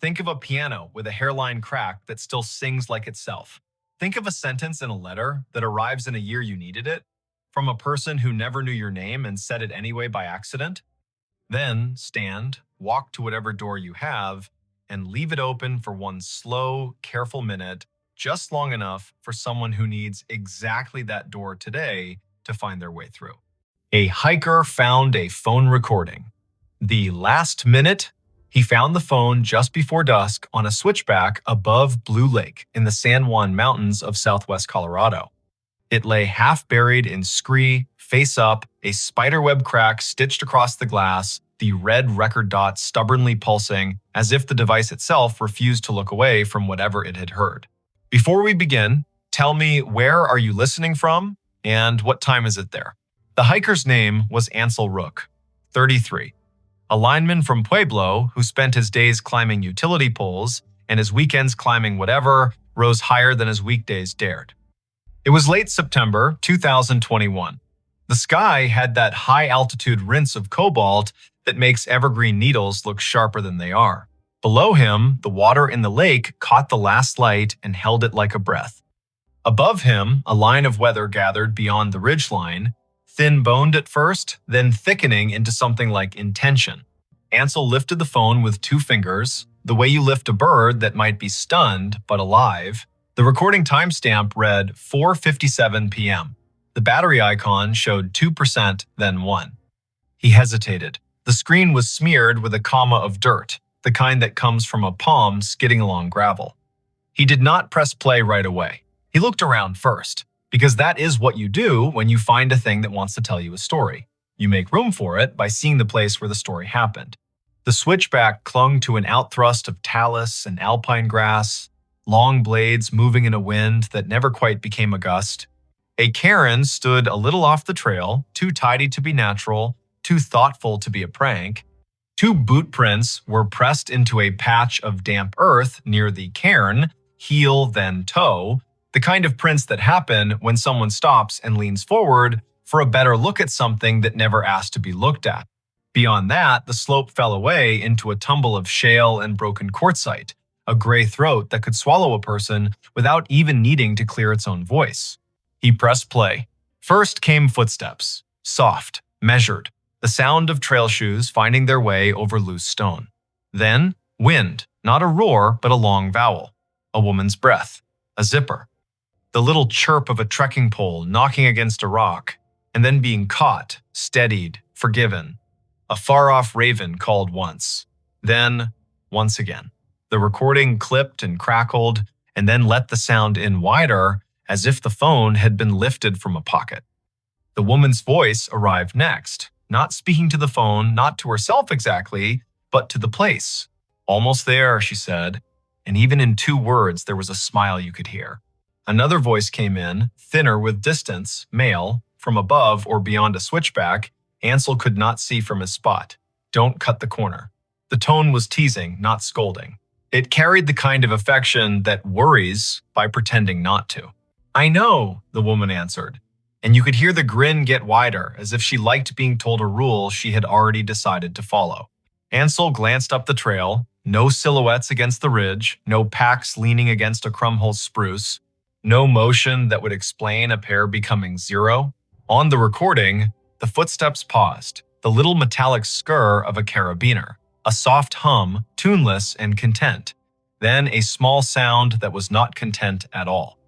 Think of a piano with a hairline crack that still sings like itself. Think of a sentence in a letter that arrives in a year you needed it, from a person who never knew your name and said it anyway by accident. Then stand, walk to whatever door you have, and leave it open for one slow, careful minute, just long enough for someone who needs exactly that door today to find their way through. A hiker found a phone recording. The last minute, he found the phone just before dusk on a switchback above Blue Lake in the San Juan Mountains of southwest Colorado. It lay half buried in scree, face up, a spiderweb crack stitched across the glass, the red record dot stubbornly pulsing as if the device itself refused to look away from whatever it had heard. Before we begin, tell me, where are you listening from and what time is it there? The hiker's name was Ansel Rook, 33. A lineman from Pueblo who spent his days climbing utility poles and his weekends climbing whatever rose higher than his weekdays dared. It was late September 2021. The sky had that high-altitude rinse of cobalt that makes evergreen needles look sharper than they are. Below him, the water in the lake caught the last light and held it like a breath. Above him, a line of weather gathered beyond the ridgeline, thin-boned at first, then thickening into something like intention. Ansel lifted the phone with 2 fingers, the way you lift a bird that might be stunned but alive. The recording timestamp read 4:57 p.m. The battery icon showed 2%, then 1. He hesitated. The screen was smeared with a comma of dirt, the kind that comes from a palm skidding along gravel. He did not press play right away. He looked around first, because that is what you do when you find a thing that wants to tell you a story. You make room for it by seeing the place where the story happened. The switchback clung to an outthrust of talus and alpine grass, long blades moving in a wind that never quite became a gust. A cairn stood a little off the trail, too tidy to be natural, too thoughtful to be a prank. 2 boot prints were pressed into a patch of damp earth near the cairn, heel then toe, the kind of prints that happen when someone stops and leans forward for a better look at something that never asked to be looked at. Beyond that, the slope fell away into a tumble of shale and broken quartzite, a gray throat that could swallow a person without even needing to clear its own voice. He pressed play. First came footsteps, soft, measured, the sound of trail shoes finding their way over loose stone. Then, wind, not a roar, but a long vowel, a woman's breath, a zipper. The little chirp of a trekking pole knocking against a rock, and then being caught, steadied, forgiven. A far-off raven called once, then once again. The recording clipped and crackled, and then let the sound in wider, as if the phone had been lifted from a pocket. The woman's voice arrived next, not speaking to the phone, not to herself exactly, but to the place. Almost there, she said, and even in 2 words there was a smile you could hear. Another voice came in, thinner with distance, male, from above or beyond a switchback. Ansel could not see from his spot. Don't cut the corner. The tone was teasing, not scolding. It carried the kind of affection that worries by pretending not to. I know, the woman answered, and you could hear the grin get wider, as if she liked being told a rule she had already decided to follow. Ansel glanced up the trail, no silhouettes against the ridge, no packs leaning against a crumhole spruce, no motion that would explain a pair becoming 0. On the recording, the footsteps paused, the little metallic skr of a carabiner, a soft hum, tuneless and content, then a small sound that was not content at all.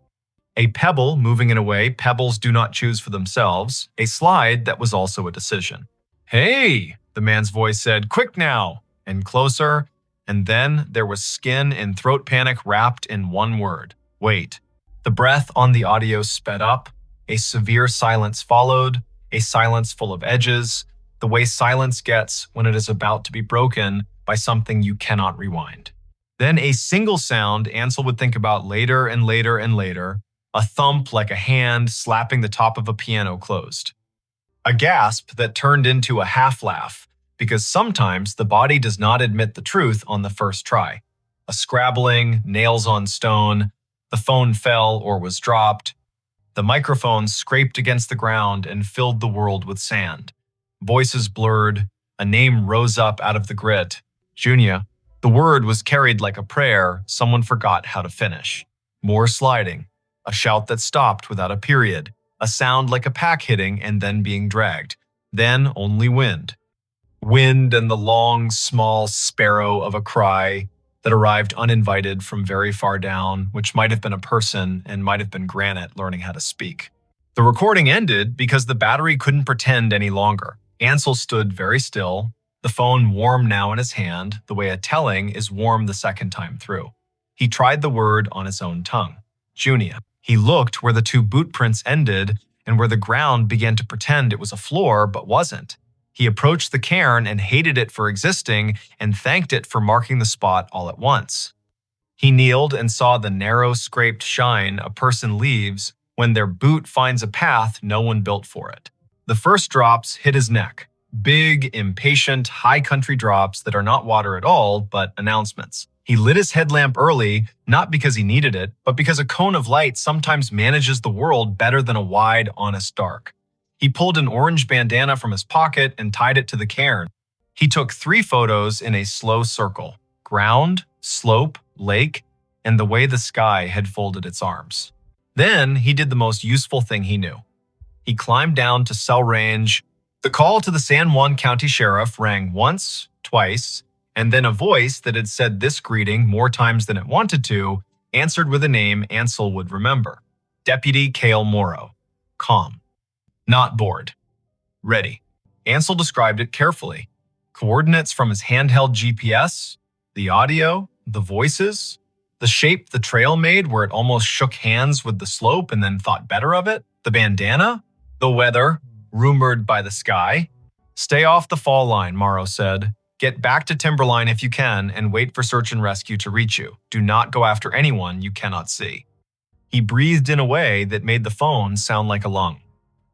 A pebble moving in a way pebbles do not choose for themselves, a slide that was also a decision. Hey, the man's voice said, quick now, and closer, and then there was skin and throat panic wrapped in one word, wait. The breath on the audio sped up, a severe silence followed, a silence full of edges, the way silence gets when it is about to be broken by something you cannot rewind. Then a single sound Ansel would think about later and later and later, a thump like a hand slapping the top of a piano closed. A gasp that turned into a half laugh, because sometimes the body does not admit the truth on the first try. A scrabbling, nails on stone, The phone fell or was dropped. The microphone scraped against the ground and filled the world with sand. Voices blurred. A name rose up out of the grit. Junia. The word was carried like a prayer someone forgot how to finish. More sliding. A shout that stopped without a period. A sound like a pack hitting and then being dragged. Then only wind. Wind and the long, small sparrow of a cry that arrived uninvited from very far down, which might have been a person and might have been Granite learning how to speak. The recording ended because the battery couldn't pretend any longer. Ansel stood very still, the phone warm now in his hand, the way a telling is warm the second time through. He tried the word on his own tongue. Junia. He looked where the two boot prints ended and where the ground began to pretend it was a floor but wasn't. He approached the cairn and hated it for existing and thanked it for marking the spot all at once. He kneeled and saw the narrow, scraped shine a person leaves when their boot finds a path no one built for it. The first drops hit his neck. Big, impatient, high country drops that are not water at all, but announcements. He lit his headlamp early, not because he needed it, but because a cone of light sometimes manages the world better than a wide, honest dark. He pulled an orange bandana from his pocket and tied it to the cairn. He took 3 photos in a slow circle: ground, slope, lake, and the way the sky had folded its arms. Then he did the most useful thing he knew. He climbed down to cell range. The call to the San Juan County Sheriff rang once, twice, and then a voice that had said this greeting more times than it wanted to answered with a name Ansel would remember. Deputy Cale Morrow. Calm. Not bored. Ready. Ansel described it carefully. Coordinates from his handheld GPS, the audio, the voices, the shape the trail made where it almost shook hands with the slope and then thought better of it, the bandana, the weather, rumored by the sky. Stay off the fall line, Morrow said. Get back to Timberline if you can and wait for search and rescue to reach you. Do not go after anyone you cannot see. He breathed in a way that made the phone sound like a lung.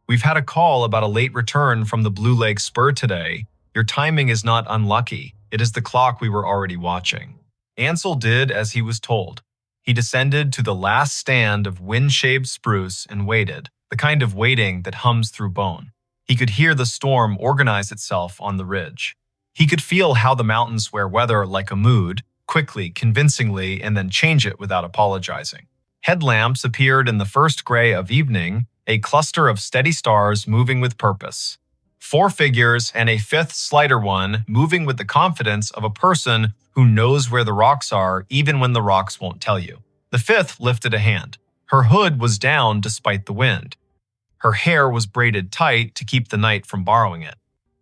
We've had a call about a late return from the Blue Lake Spur today. Your timing is not unlucky. It is the clock we were already watching. Ansel did as he was told. He descended to the last stand of wind-shaved spruce and waited, the kind of waiting that hums through bone. He could hear the storm organize itself on the ridge. He could feel how the mountains wear weather like a mood, quickly, convincingly, and then change it without apologizing. Headlamps appeared in the first gray of evening, a cluster of steady stars moving with purpose. 4 figures and a 5th slighter one moving with the confidence of a person who knows where the rocks are even when the rocks won't tell you. The 5th lifted a hand. Her hood was down despite the wind. Her hair was braided tight to keep the night from borrowing it.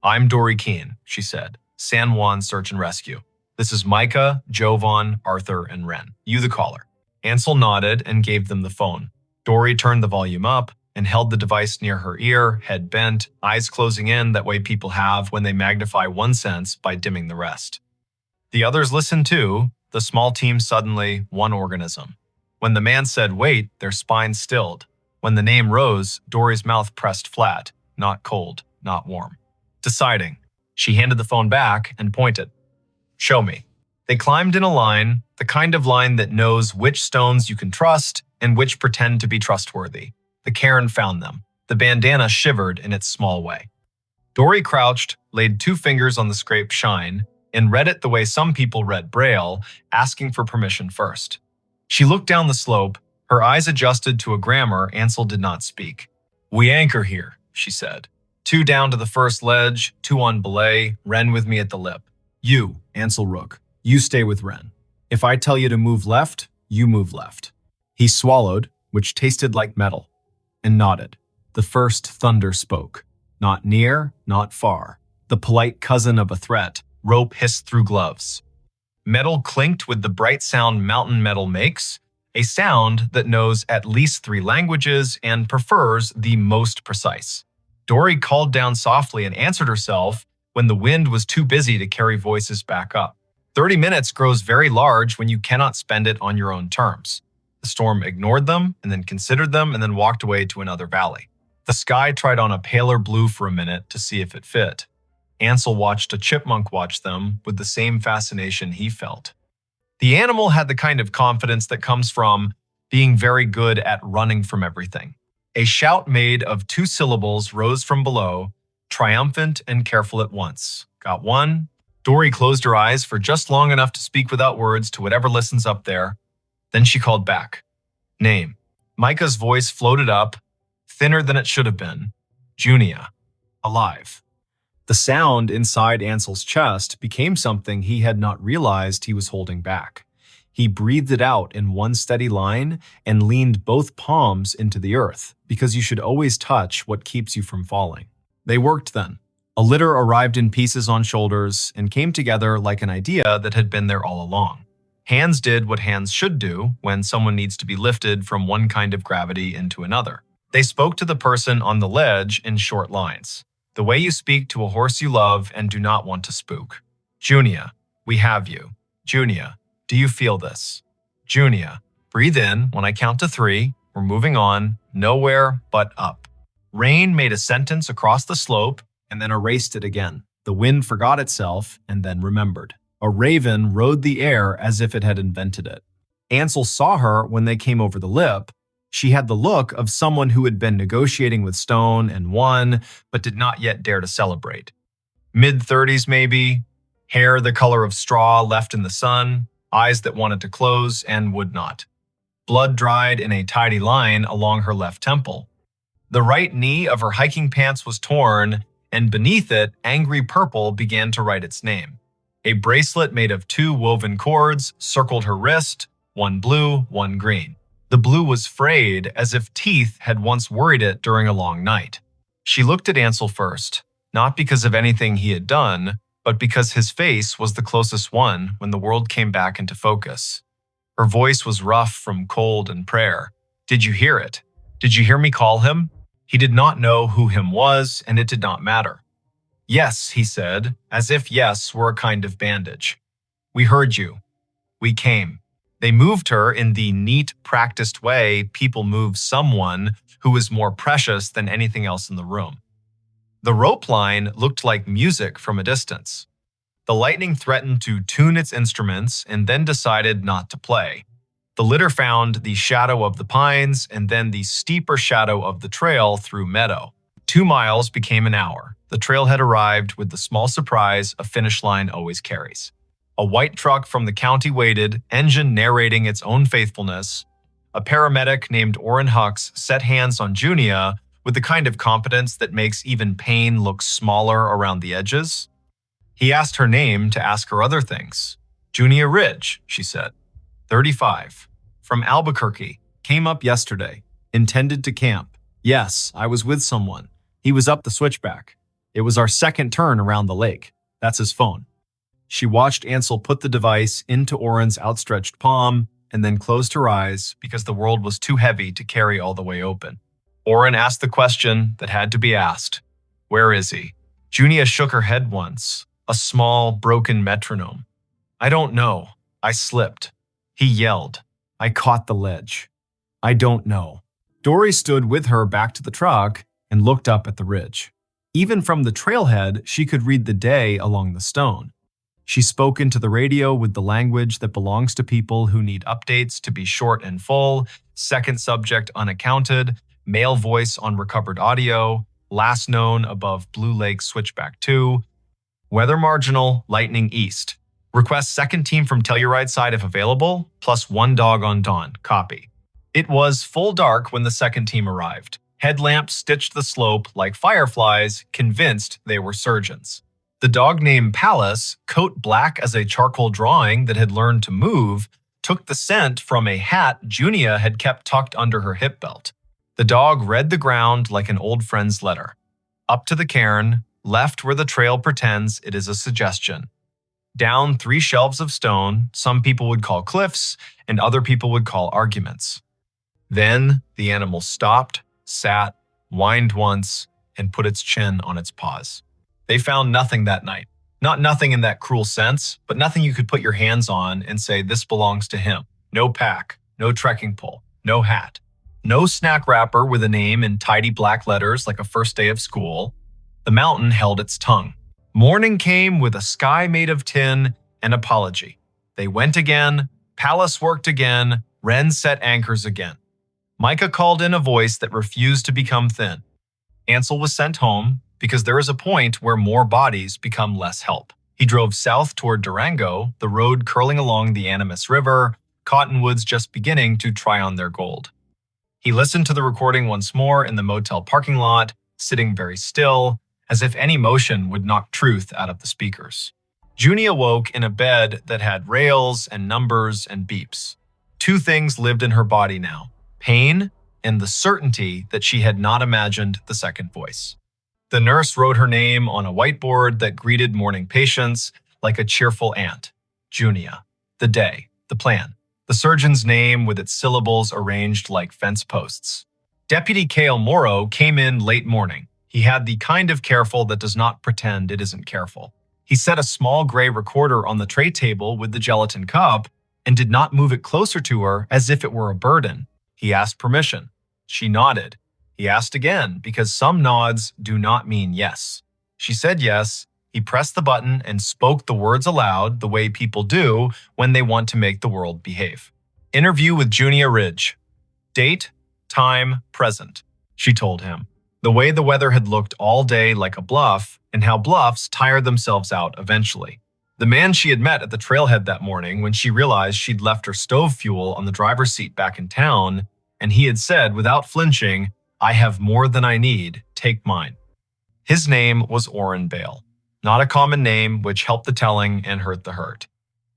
I'm Dory Keene, she said. San Juan Search and Rescue. This is Micah, Jovan, Arthur, and Wren. You the caller. Ansel nodded and gave them the phone. Dory turned the volume up and held the device near her ear, head bent, eyes closing in that way people have when they magnify one sense by dimming the rest. The others listened too, the small team suddenly one organism. When the man said wait, their spines stilled. When the name rose, Dory's mouth pressed flat, not cold, not warm. Deciding. She handed the phone back and pointed. Show me. They climbed in a line, the kind of line that knows which stones you can trust and which pretend to be trustworthy. The cairn found them. The bandana shivered in its small way. Dory crouched, laid 2 fingers on the scraped shine, and read it the way some people read Braille, asking for permission first. She looked down the slope, her eyes adjusted to a grammar Ansel did not speak. We anchor here, she said. 2 down to the first ledge, 2 on belay, Wren with me at the lip. You, Ansel Rook, you stay with Wren. If I tell you to move left, you move left. He swallowed, which tasted like metal, and nodded. The first thunder spoke. Not near, not far. The polite cousin of a threat. Rope hissed through gloves. Metal clinked with the bright sound mountain metal makes, a sound that knows at least 3 languages and prefers the most precise. Dory called down softly and answered herself when the wind was too busy to carry voices back up. 30 minutes grows very large when you cannot spend it on your own terms. The storm ignored them and then considered them and then walked away to another valley. The sky tried on a paler blue for a minute to see if it fit. Ansel watched a chipmunk watch them with the same fascination he felt. The animal had the kind of confidence that comes from being very good at running from everything. A shout made of 2 syllables rose from below, triumphant and careful at once. Got one? Dory closed her eyes for just long enough to speak without words to whatever listens up there. Then she called back. Name. Micah's voice floated up, thinner than it should have been. Junia. Alive. The sound inside Ansel's chest became something he had not realized he was holding back. He breathed it out in one steady line and leaned both palms into the earth, because you should always touch what keeps you from falling. They worked then. A litter arrived in pieces on shoulders and came together like an idea that had been there all along. Hands did what hands should do when someone needs to be lifted from one kind of gravity into another. They spoke to the person on the ledge in short lines, the way you speak to a horse you love and do not want to spook. Junia, we have you. Junia, do you feel this? Junia, breathe in when I count to 3. We're moving on, nowhere but up. Rain made a sentence across the slope and then erased it again. The wind forgot itself and then remembered. A raven rode the air as if it had invented it. Ansel saw her when they came over the lip. She had the look of someone who had been negotiating with Stone and won, but did not yet dare to celebrate. Mid-30s maybe, hair the color of straw left in the sun, eyes that wanted to close and would not. Blood dried in a tidy line along her left temple. The right knee of her hiking pants was torn, and beneath it, angry purple began to write its name. A bracelet made of 2 woven cords circled her wrist, one blue, one green. The blue was frayed as if teeth had once worried it during a long night. She looked at Ansel first, not because of anything he had done, but because his face was the closest one when the world came back into focus. Her voice was rough from cold and prayer. Did you hear it? Did you hear me call him? He did not know who him was, and it did not matter. Yes, he said, as if yes were a kind of bandage. We heard you. We came. They moved her in the neat, practiced way people move someone who was more precious than anything else in the room. The rope line looked like music from a distance. The lightning threatened to tune its instruments and then decided not to play. The litter found the shadow of the pines and then the steeper shadow of the trail through meadow. 2 miles became an hour. The trail had arrived with the small surprise a finish line always carries. A white truck from the county waited, engine narrating its own faithfulness. A paramedic named Orrin Hux set hands on Junia with the kind of competence that makes even pain look smaller around the edges. He asked her name to ask her other things. Junia Ridge, she said. 35. From Albuquerque. Came up yesterday. Intended to camp. Yes, I was with someone. He was up the switchback. It was our second turn around the lake. That's his phone. She watched Ansel put the device into Orrin's outstretched palm and then closed her eyes because the world was too heavy to carry all the way open. Orrin asked the question that had to be asked. Where is he? Junia shook her head once, a small, broken metronome. I don't know. I slipped. He yelled. I caught the ledge. I don't know. Dory stood with her back to the truck and looked up at the ridge. Even from the trailhead, she could read the day along the stone. She spoke into the radio with the language that belongs to people who need updates to be short and full, second subject unaccounted, male voice on recovered audio, last known above Blue Lake Switchback 2, weather marginal, lightning east. Request second team from Telluride side if available, plus 1 dog on dawn, copy. It was full dark when the second team arrived. Headlamps stitched the slope like fireflies, convinced they were surgeons. The dog named Palace, coat black as a charcoal drawing that had learned to move, took the scent from a hat Junia had kept tucked under her hip belt. The dog read the ground like an old friend's letter. Up to the cairn, left where the trail pretends it is a suggestion. Down 3 shelves of stone, some people would call cliffs, and other people would call arguments. Then the animal stopped, sat, whined once, and put its chin on its paws. They found nothing that night. Not nothing in that cruel sense, but nothing you could put your hands on and say this belongs to him. No pack, no trekking pole, no hat. No snack wrapper with a name in tidy black letters like a first day of school. The mountain held its tongue. Morning came with a sky made of tin and apology. They went again, Palace worked again. Ren set anchors again. Micah called in a voice that refused to become thin. Ansel was sent home because there is a point where more bodies become less help. He drove south toward Durango, the road curling along the Animas River, cottonwoods just beginning to try on their gold. He listened to the recording once more in the motel parking lot, sitting very still, as if any motion would knock truth out of the speakers. Junie awoke in a bed that had rails and numbers and beeps. Two things lived in her body now: pain and the certainty that she had not imagined the second voice. The nurse wrote her name on a whiteboard that greeted morning patients like a cheerful aunt. Junia. The day. The plan. The surgeon's name with its syllables arranged like fence posts. Deputy Cale Morrow came in late morning. He had the kind of careful that does not pretend it isn't careful. He set a small gray recorder on the tray table with the gelatin cup and did not move it closer to her as if it were a burden. He asked permission. She nodded. He asked again, because some nods do not mean yes. She said yes. He pressed the button and spoke the words aloud the way people do when they want to make the world behave. Interview with Junia Ridge. Date, time, present, she told him. The way the weather had looked all day like a bluff, and how bluffs tire themselves out eventually. The man she had met at the trailhead that morning when she realized she'd left her stove fuel on the driver's seat back in town, and he had said without flinching, "I have more than I need, take mine." His name was Orrin Bale. Not a common name, which helped the telling and hurt the hurt.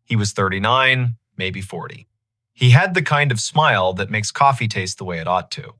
He was 39, maybe 40. He had the kind of smile that makes coffee taste the way it ought to.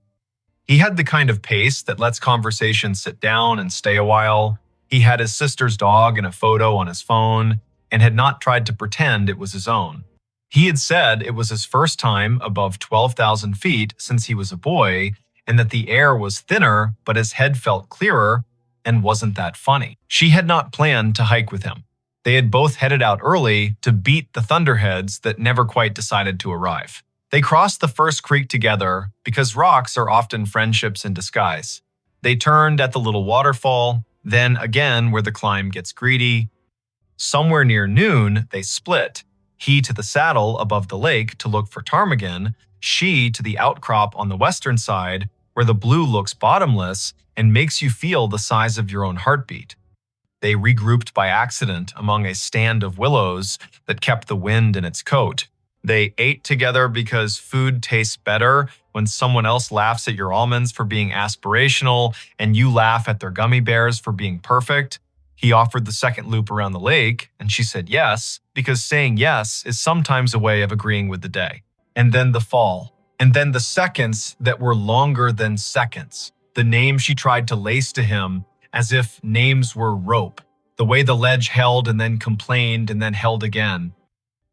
He had the kind of pace that lets conversation sit down and stay a while. He had his sister's dog and a photo on his phone, and had not tried to pretend it was his own. He had said it was his first time above 12,000 feet since he was a boy, and that the air was thinner, but his head felt clearer, and wasn't that funny. She had not planned to hike with him. They had both headed out early to beat the thunderheads that never quite decided to arrive. They crossed the first creek together because rocks are often friendships in disguise. They turned at the little waterfall, then again where the climb gets greedy. Somewhere near noon, they split. He to the saddle above the lake to look for ptarmigan, she to the outcrop on the western side where the blue looks bottomless and makes you feel the size of your own heartbeat. They regrouped by accident among a stand of willows that kept the wind in its coat. They ate together because food tastes better when someone else laughs at your almonds for being aspirational and you laugh at their gummy bears for being perfect. He offered the second loop around the lake, and she said yes, because saying yes is sometimes a way of agreeing with the day. And then the fall. And then the seconds that were longer than seconds. The name she tried to lace to him as if names were rope. The way the ledge held and then complained and then held again.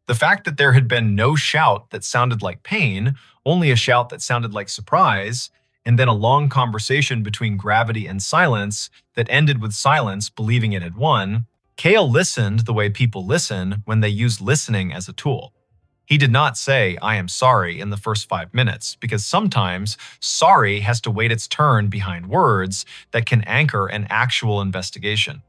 The fact that there had been no shout that sounded like pain, only a shout that sounded like surprise, and then a long conversation between gravity and silence that ended with silence believing it had won. Cale listened the way people listen when they use listening as a tool. He did not say, "I am sorry," in the first 5 minutes, because sometimes sorry has to wait its turn behind words that can anchor an actual investigation.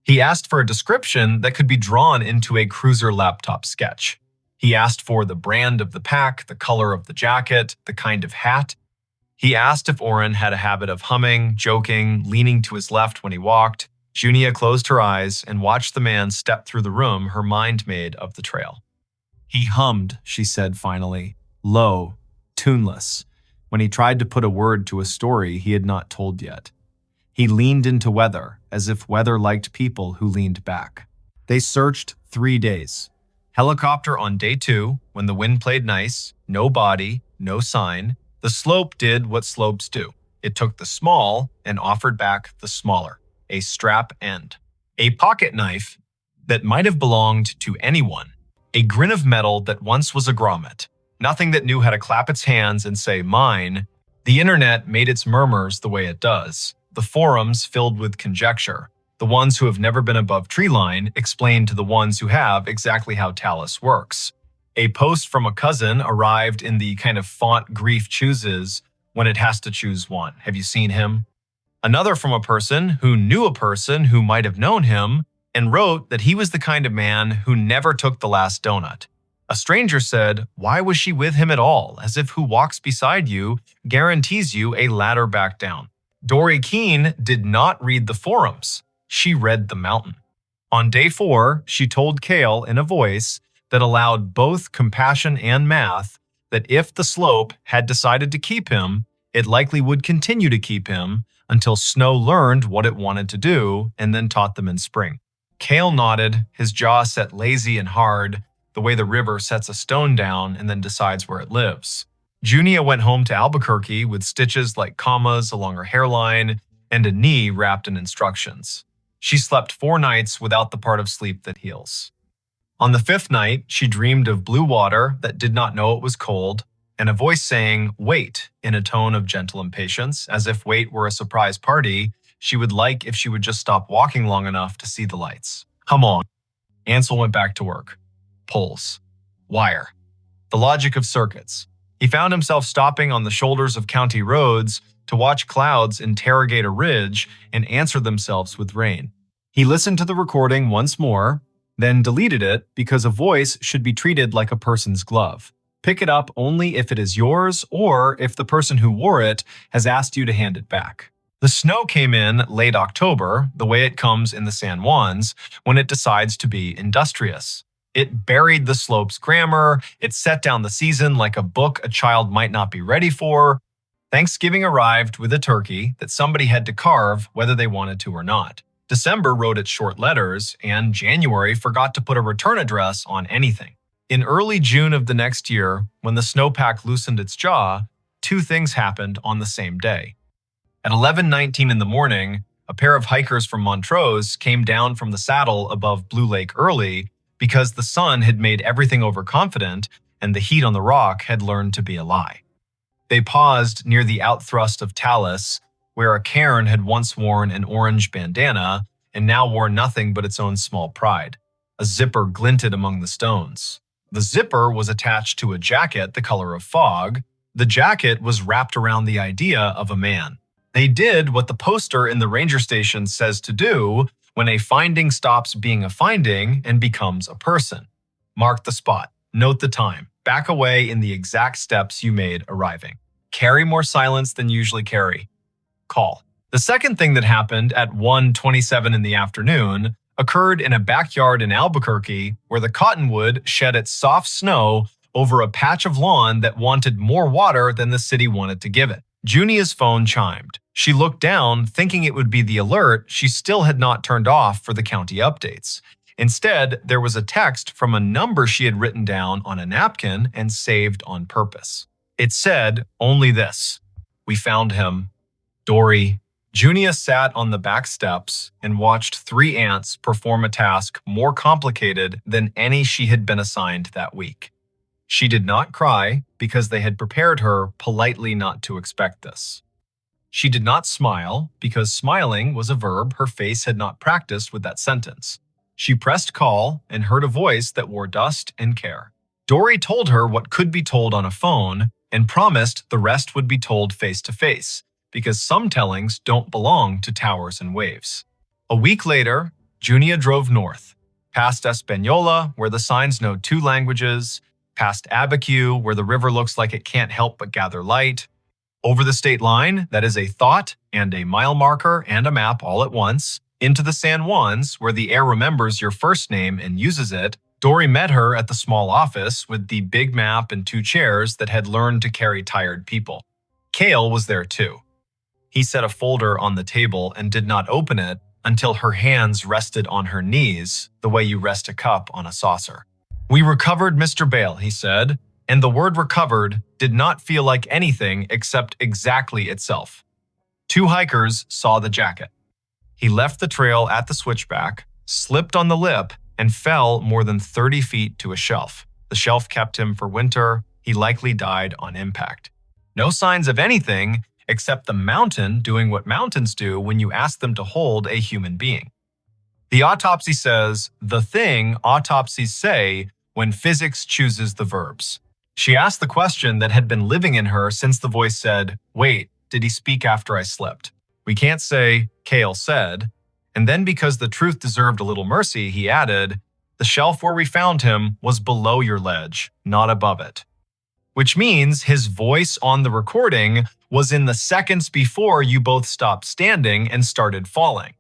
He asked for a description that could be drawn into a cruiser laptop sketch. He asked for the brand of the pack, the color of the jacket, the kind of hat. He asked if Orrin had a habit of humming, joking, leaning to his left when he walked. Junia closed her eyes and watched the man step through the room her mind made of the trail. He hummed, she said finally, low, tuneless, when he tried to put a word to a story he had not told yet. He leaned into weather, as if weather liked people who leaned back. They searched 3 days. Helicopter on day 2, when the wind played nice, no body, no sign. The slope did what slopes do. It took the small and offered back the smaller, a strap end. A pocket knife that might have belonged to anyone. A grin of metal that once was a grommet. Nothing that knew how to clap its hands and say, mine. The internet made its murmurs the way it does. The forums filled with conjecture. The ones who have never been above treeline explain to the ones who have exactly how Talus works. A post from a cousin arrived in the kind of font grief chooses when it has to choose one. Have you seen him? Another from a person who knew a person who might have known him and wrote that he was the kind of man who never took the last donut. A stranger said, "Why was she with him at all? As if who walks beside you guarantees you a ladder back down." Dory Keene did not read the forums. She read the mountain. On day 4, she told Kale in a voice that allowed both compassion and math that if the slope had decided to keep him, it likely would continue to keep him until snow learned what it wanted to do and then taught them in spring. Kale nodded, his jaw set lazy and hard, the way the river sets a stone down and then decides where it lives. Junia went home to Albuquerque with stitches like commas along her hairline and a knee wrapped in instructions. She slept 4 nights without the part of sleep that heals. On the 5th night, she dreamed of blue water that did not know it was cold, and a voice saying, "Wait," in a tone of gentle impatience, as if wait were a surprise party she would like if she would just stop walking long enough to see the lights. Come on. Ansel went back to work. Pulls. Wire. The logic of circuits. He found himself stopping on the shoulders of county roads to watch clouds interrogate a ridge and answer themselves with rain. He listened to the recording once more, then deleted it because a voice should be treated like a person's glove. Pick it up only if it is yours or if the person who wore it has asked you to hand it back. The snow came in late October, the way it comes in the San Juans, when it decides to be industrious. It buried the slope's grammar, it set down the season like a book a child might not be ready for. Thanksgiving arrived with a turkey that somebody had to carve whether they wanted to or not. December wrote its short letters, and January forgot to put a return address on anything. In early June of the next year, when the snowpack loosened its jaw, 2 things happened on the same day. At 11:19 in the morning, a pair of hikers from Montrose came down from the saddle above Blue Lake early because the sun had made everything overconfident and the heat on the rock had learned to be a lie. They paused near the outthrust of Talus, where a cairn had once worn an orange bandana and now wore nothing but its own small pride. A zipper glinted among the stones. The zipper was attached to a jacket the color of fog. The jacket was wrapped around the idea of a man. They did what the poster in the ranger station says to do when a finding stops being a finding and becomes a person. Mark the spot. Note the time. Back away in the exact steps you made arriving. Carry more silence than usually carry. Call. The second thing that happened at 1:27 in the afternoon occurred in a backyard in Albuquerque where the cottonwood shed its soft snow over a patch of lawn that wanted more water than the city wanted to give it. Junia's phone chimed. She looked down, thinking it would be the alert she still had not turned off for the county updates. Instead, there was a text from a number she had written down on a napkin and saved on purpose. It said only this: "We found him. Dory." Junia sat on the back steps and watched 3 ants perform a task more complicated than any she had been assigned that week. She did not cry because they had prepared her politely not to expect this. She did not smile because smiling was a verb her face had not practiced with that sentence. She pressed call and heard a voice that wore dust and care. Dory told her what could be told on a phone and promised the rest would be told face to face, because some tellings don't belong to towers and waves. A week later, Junia drove north, past Espanola, where the signs know 2 languages, past Abiquiu, where the river looks like it can't help but gather light, over the state line, that is a thought and a mile marker and a map all at once, into the San Juans, where the air remembers your first name and uses it. Dory met her at the small office with the big map and 2 chairs that had learned to carry tired people. Kale was there too. He set a folder on the table and did not open it until her hands rested on her knees, the way you rest a cup on a saucer. "We recovered MrBallen," he said, and the word recovered did not feel like anything except exactly itself. 2 hikers saw the jacket. He left the trail at the switchback, slipped on the lip, and fell more than 30 feet to a shelf. The shelf kept him for winter. He likely died on impact. No signs of anything except the mountain doing what mountains do when you ask them to hold a human being. The autopsy says the thing autopsies say when physics chooses the verbs. She asked the question that had been living in her since the voice said, "Wait, did he speak after I slipped?" We can't say, Kale said. And then because the truth deserved a little mercy, he added, "The The shelf where we found him was below your ledge, not above it. Which means his voice on the recording was in the seconds before you both stopped standing and started falling.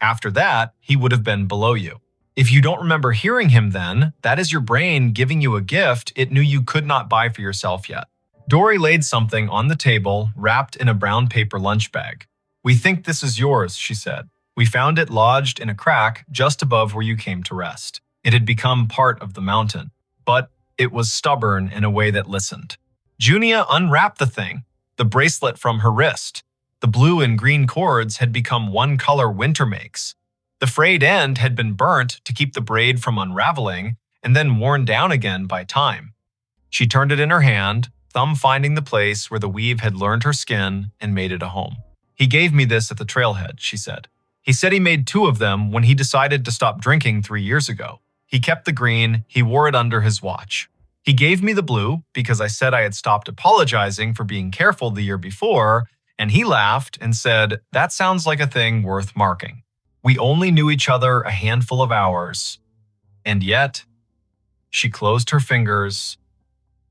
After that, he would have been below you. If you don't remember hearing him then, that is your brain giving you a gift it knew you could not buy for yourself yet. Dory laid something on the table, wrapped in a brown paper lunch bag. "We think this is yours," she said. "We found it lodged in a crack just above where you came to rest. It had become part of the mountain, but it was stubborn in a way that listened." Junia unwrapped the thing, the bracelet from her wrist. The blue and green cords had become one color winter makes. The frayed end had been burnt to keep the braid from unraveling and then worn down again by time. She turned it in her hand, thumb finding the place where the weave had learned her skin and made it a home. "He gave me this at the trailhead," she said. "He said he made 2 of them when he decided to stop drinking 3 years ago. He kept the green, he wore it under his watch. He gave me the blue because I said I had stopped apologizing for being careful the year before, and he laughed and said, 'That sounds like a thing worth marking.' We only knew each other a handful of hours. And yet," she closed her fingers,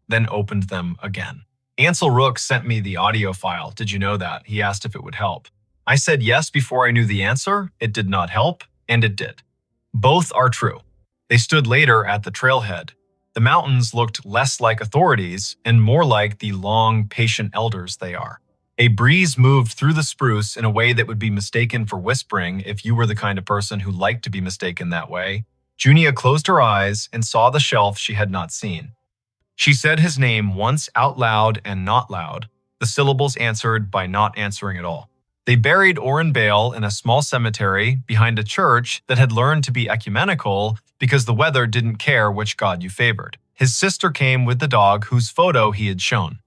then opened them again. "Ansel Rook sent me the audio file. Did you know that? He asked if it would help. I said yes before I knew the answer. It did not help, and it did. Both are true." They stood later at the trailhead. The mountains looked less like authorities and more like the long, patient elders they are. A breeze moved through the spruce in a way that would be mistaken for whispering if you were the kind of person who liked to be mistaken that way. Junia closed her eyes and saw the shelf she had not seen. She said his name once out loud and not loud, the syllables answered by not answering at all. They buried Orrin Bale in a small cemetery behind a church that had learned to be ecumenical because the weather didn't care which god you favored. His sister came with the dog whose photo he had shown.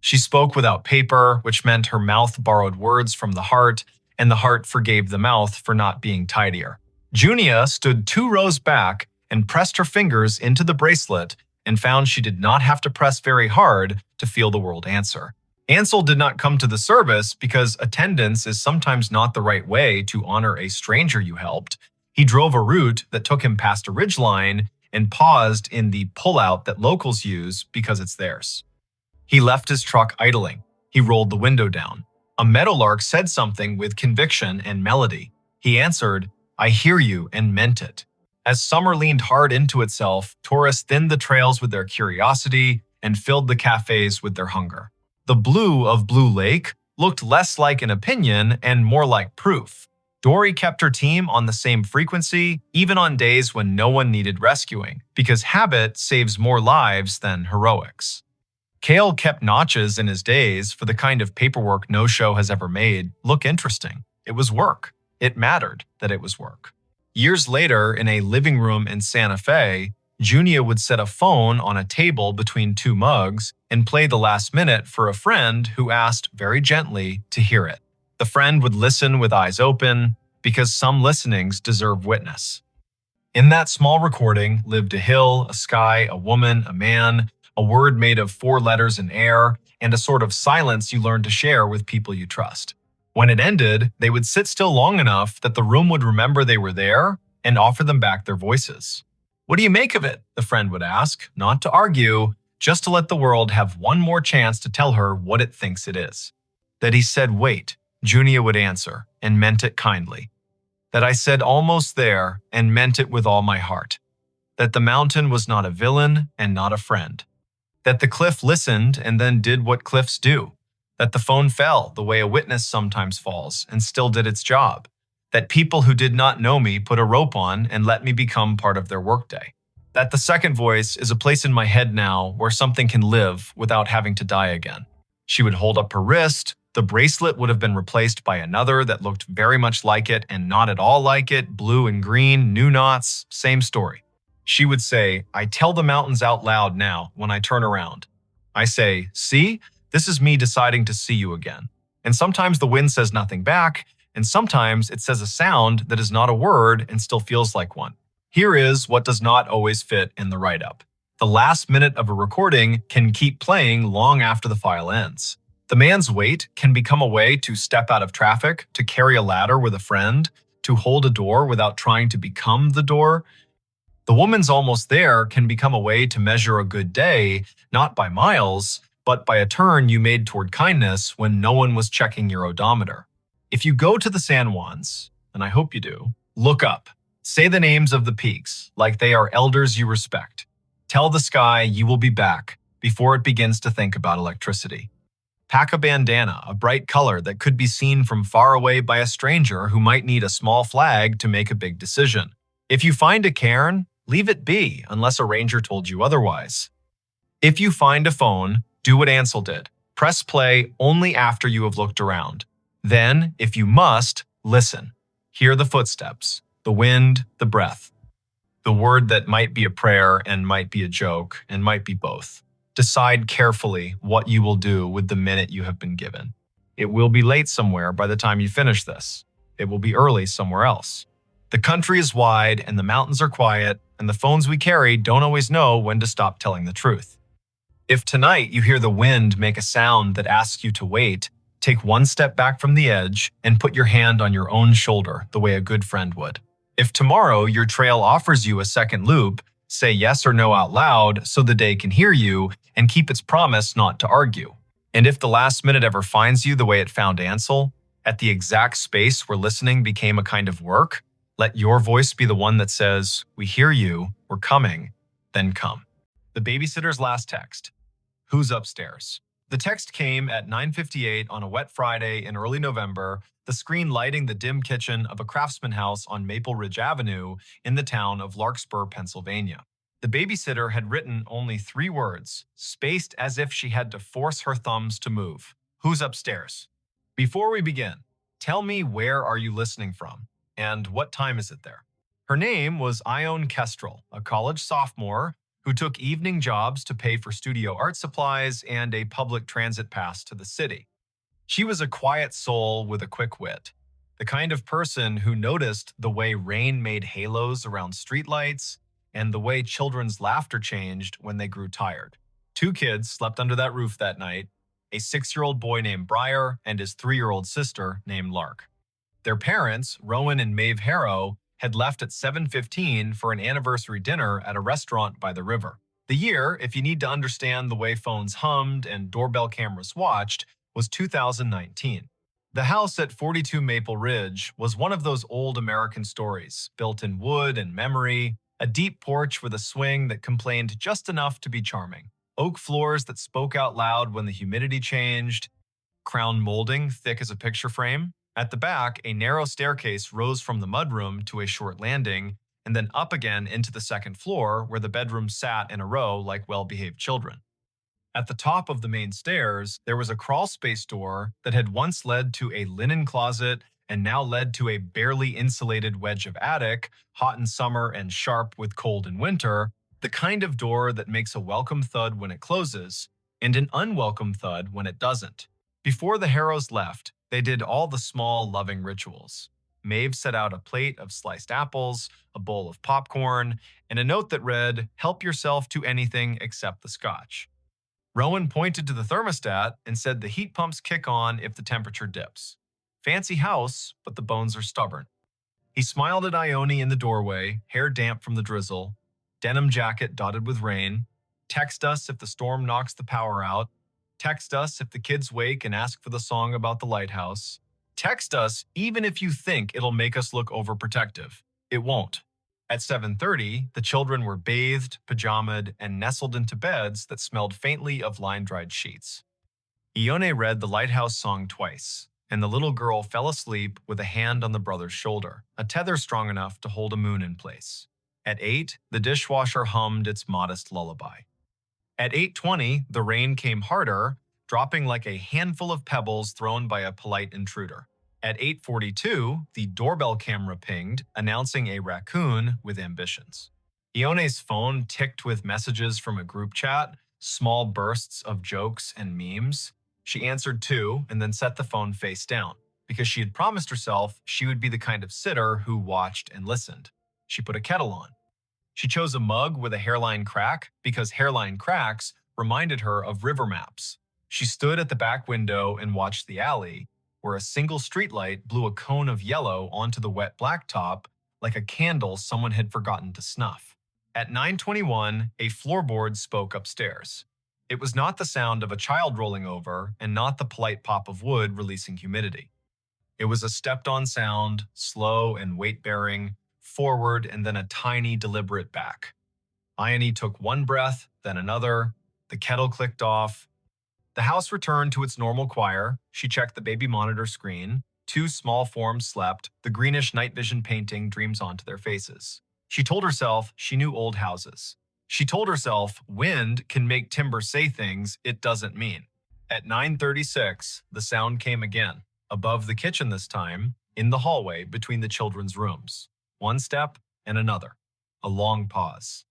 She spoke without paper, which meant her mouth borrowed words from the heart, and the heart forgave the mouth for not being tidier. Junia stood 2 rows back and pressed her fingers into the bracelet and found she did not have to press very hard to feel the world answer. Ansel did not come to the service because attendance is sometimes not the right way to honor a stranger you helped. He drove a route that took him past a ridgeline and paused in the pullout that locals use because it's theirs. He left his truck idling. He rolled the window down. A meadowlark said something with conviction and melody. He answered, "I hear you," and meant it. As summer leaned hard into itself, tourists thinned the trails with their curiosity and filled the cafes with their hunger. The blue of Blue Lake looked less like an opinion and more like proof. Dory kept her team on the same frequency, even on days when no one needed rescuing, because habit saves more lives than heroics. Kale kept notches in his days for the kind of paperwork no show has ever made look interesting. It was work. It mattered that it was work. Years later, in a living room in Santa Fe, Junia would set a phone on a table between 2 mugs and play the last minute for a friend who asked very gently to hear it. The friend would listen with eyes open because some listenings deserve witness. In that small recording lived a hill, a sky, a woman, a man, a word made of 4 letters in air, and a sort of silence you learned to share with people you trust. When it ended, they would sit still long enough that the room would remember they were there and offer them back their voices. "What do you make of it?" the friend would ask, not to argue, just to let the world have one more chance to tell her what it thinks it is. "That he said wait," Junia would answer, and meant it kindly. "That I said almost there, and meant it with all my heart. That the mountain was not a villain and not a friend. That the cliff listened and then did what cliffs do. That the phone fell the way a witness sometimes falls and still did its job. That people who did not know me put a rope on and let me become part of their workday. That the second voice is a place in my head now where something can live without having to die again." She would hold up her wrist. The bracelet would have been replaced by another that looked very much like it and not at all like it, blue and green, new knots, same story. She would say, "I tell the mountains out loud now when I turn around. I say, 'See, this is me deciding to see you again.' And sometimes the wind says nothing back, and sometimes it says a sound that is not a word and still feels like one. Here is what does not always fit in the write-up. The last minute of a recording can keep playing long after the file ends. The man's wait can become a way to step out of traffic, to carry a ladder with a friend, to hold a door without trying to become the door. The woman's almost there can become a way to measure a good day, not by miles, but by a turn you made toward kindness when no one was checking your odometer. If you go to the San Juans, and I hope you do, look up. Say the names of the peaks, like they are elders you respect. Tell the sky you will be back before it begins to think about electricity. Pack a bandana, a bright color that could be seen from far away by a stranger who might need a small flag to make a big decision. If you find a cairn, leave it be unless a ranger told you otherwise. If you find a phone, do what Ansel did. Press play only after you have looked around. Then, if you must, listen. Hear the footsteps, the wind, the breath. The word that might be a prayer and might be a joke and might be both. Decide carefully what you will do with the minute you have been given. It will be late somewhere by the time you finish this. It will be early somewhere else. The country is wide and the mountains are quiet, and the phones we carry don't always know when to stop telling the truth. If tonight you hear the wind make a sound that asks you to wait, take one step back from the edge and put your hand on your own shoulder the way a good friend would. If tomorrow your trail offers you a second loop, say yes or no out loud so the day can hear you and keep its promise not to argue. And if the last minute ever finds you the way it found Ansel, at the exact space where listening became a kind of work, let your voice be the one that says, "We hear you, we're coming, then come." The babysitter's last text. Who's upstairs? The text came at 9:58 on a wet Friday in early November, the screen lighting the dim kitchen of a craftsman house on Maple Ridge Avenue in the town of Larkspur, Pennsylvania. The babysitter had written only 3 words, spaced as if she had to force her thumbs to move. Who's upstairs? Before we begin, tell me, where are you listening from? And what time is it there? Her name was Ione Kestrel, a college sophomore who took evening jobs to pay for studio art supplies and a public transit pass to the city. She was a quiet soul with a quick wit, the kind of person who noticed the way rain made halos around streetlights and the way children's laughter changed when they grew tired. 2 kids slept under that roof that night, a 6-year-old boy named Briar and his 3-year-old sister named Lark. Their parents, Rowan and Maeve Harrow, had left at 7:15 for an anniversary dinner at a restaurant by the river. The year, if you need to understand the way phones hummed and doorbell cameras watched, was 2019. The house at 42 Maple Ridge was one of those old American stories, built in wood and memory, a deep porch with a swing that complained just enough to be charming, oak floors that spoke out loud when the humidity changed, crown molding thick as a picture frame. At the back, a narrow staircase rose from the mudroom to a short landing, and then up again into the second floor where the bedrooms sat in a row like well-behaved children. At the top of the main stairs, there was a crawlspace door that had once led to a linen closet and now led to a barely insulated wedge of attic, hot in summer and sharp with cold in winter, the kind of door that makes a welcome thud when it closes and an unwelcome thud when it doesn't. Before the Harrows left, they did all the small, loving rituals. Maeve set out a plate of sliced apples, a bowl of popcorn, and a note that read, "Help yourself to anything except the scotch." Rowan pointed to the thermostat and said the heat pumps kick on if the temperature dips. Fancy house, but the bones are stubborn. He smiled at Ione in the doorway, hair damp from the drizzle, denim jacket dotted with rain. Text us if the storm knocks the power out. Text us if the kids wake and ask for the song about the lighthouse. Text us even if you think it'll make us look overprotective. It won't. At 7:30, the children were bathed, pajamaed, and nestled into beds that smelled faintly of line-dried sheets. Ione read the lighthouse song twice, and the little girl fell asleep with a hand on the brother's shoulder, a tether strong enough to hold a moon in place. At 8, the dishwasher hummed its modest lullaby. At 8:20, the rain came harder, dropping like a handful of pebbles thrown by a polite intruder. At 8:42, the doorbell camera pinged, announcing a raccoon with ambitions. Ione's phone ticked with messages from a group chat, small bursts of jokes and memes. She answered 2 and then set the phone face down, because she had promised herself she would be the kind of sitter who watched and listened. She put a kettle on. She chose a mug with a hairline crack because hairline cracks reminded her of river maps. She stood at the back window and watched the alley, where a single streetlight blew a cone of yellow onto the wet blacktop like a candle someone had forgotten to snuff. At 9:21, a floorboard spoke upstairs. It was not the sound of a child rolling over and not the polite pop of wood releasing humidity. It was a stepped-on sound, slow and weight-bearing, forward and then a tiny, deliberate back. Ione took one breath, then another. The kettle clicked off. The house returned to its normal choir. She checked the baby monitor screen. Two small forms slept. The greenish night vision painting dreams onto their faces. She told herself she knew old houses. She told herself wind can make timber say things it doesn't mean. At 9:36, the sound came again. Above the kitchen this time, in the hallway between the children's rooms. One step and another. A long pause.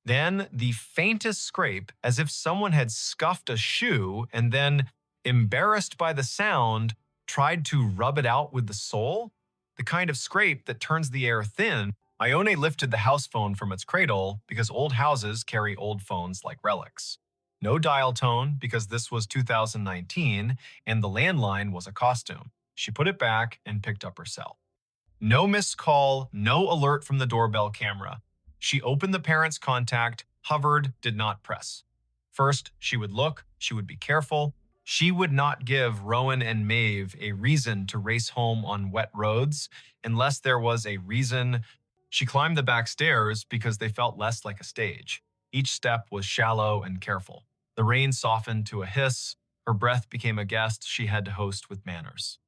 Then the faintest scrape, as if someone had scuffed a shoe and then, embarrassed by the sound, tried to rub it out with the sole. The kind of scrape that turns the air thin. Ione lifted the house phone from its cradle because old houses carry old phones like relics. No dial tone because this was 2019 and the landline was a costume. She put it back and picked up her cell. No missed call, no alert from the doorbell camera. She opened the parent's contact, hovered, did not press. First, she would look, she would be careful. She would not give Rowan and Maeve a reason to race home on wet roads unless there was a reason. She climbed the back stairs because they felt less like a stage. Each step was shallow and careful. The rain softened to a hiss. Her breath became a guest she had to host with manners.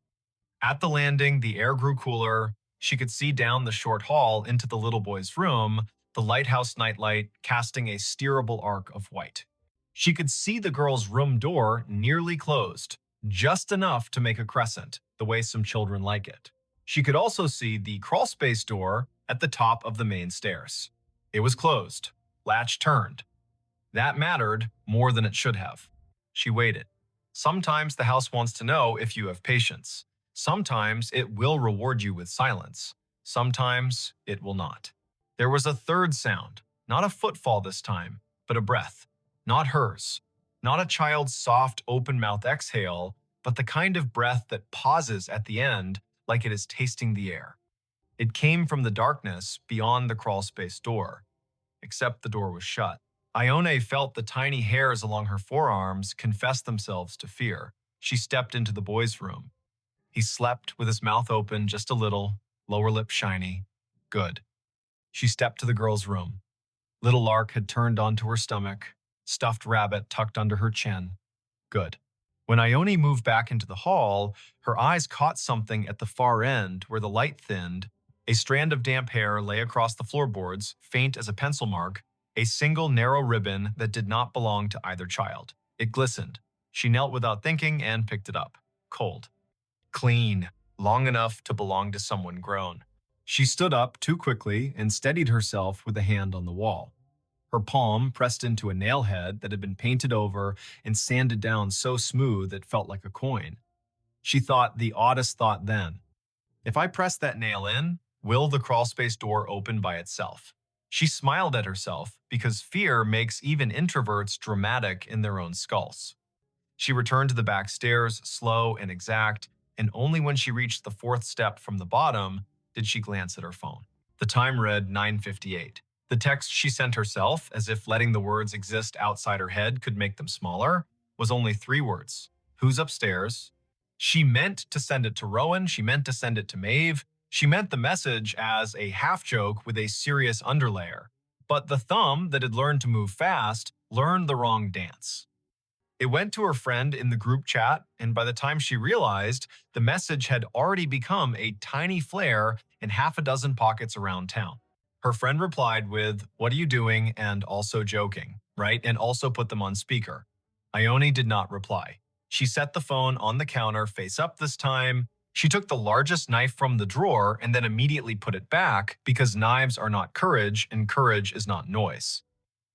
At the landing, the air grew cooler. She could see down the short hall into the little boy's room, the lighthouse nightlight casting a steerable arc of white. She could see the girl's room door nearly closed, just enough to make a crescent, the way some children like it. She could also see the crawlspace door at the top of the main stairs. It was closed, latch turned. That mattered more than it should have. She waited. Sometimes the house wants to know if you have patience. Sometimes it will reward you with silence. Sometimes it will not. There was a third sound, not a footfall this time, but a breath. Not hers. Not a child's soft, open-mouth exhale, but the kind of breath that pauses at the end like it is tasting the air. It came from the darkness beyond the crawlspace door, except the door was shut. Ione felt the tiny hairs along her forearms confess themselves to fear. She stepped into the boy's room. He slept with his mouth open just a little, lower lip shiny. Good. She stepped to the girl's room. Little Lark had turned onto her stomach, stuffed rabbit tucked under her chin. Good. When Ione moved back into the hall, her eyes caught something at the far end where the light thinned. A strand of damp hair lay across the floorboards, faint as a pencil mark, a single narrow ribbon that did not belong to either child. It glistened. She knelt without thinking and picked it up. Cold. Clean. Long enough to belong to someone grown. She stood up too quickly and steadied herself with a hand on the wall. Her palm pressed into a nail head that had been painted over and sanded down so smooth it felt like a coin. She thought the oddest thought then. If I press that nail in, will the crawlspace door open by itself? She smiled at herself because fear makes even introverts dramatic in their own skulls. She returned to the back stairs, slow and exact, and only when she reached the fourth step from the bottom did she glance at her phone. The time read 9:58. The text she sent herself, as if letting the words exist outside her head could make them smaller, was only 3 words. Who's upstairs? She meant to send it to Rowan. She meant to send it to Maeve. She meant the message as a half-joke with a serious underlayer. But the thumb that had learned to move fast learned the wrong dance. It went to her friend in the group chat, and by the time she realized, the message had already become a tiny flare in half a dozen pockets around town. Her friend replied with, "What are you doing?" and also joking, right? And also put them on speaker. Ione did not reply. She set the phone on the counter face up this time. She took the largest knife from the drawer and then immediately put it back because knives are not courage and courage is not noise.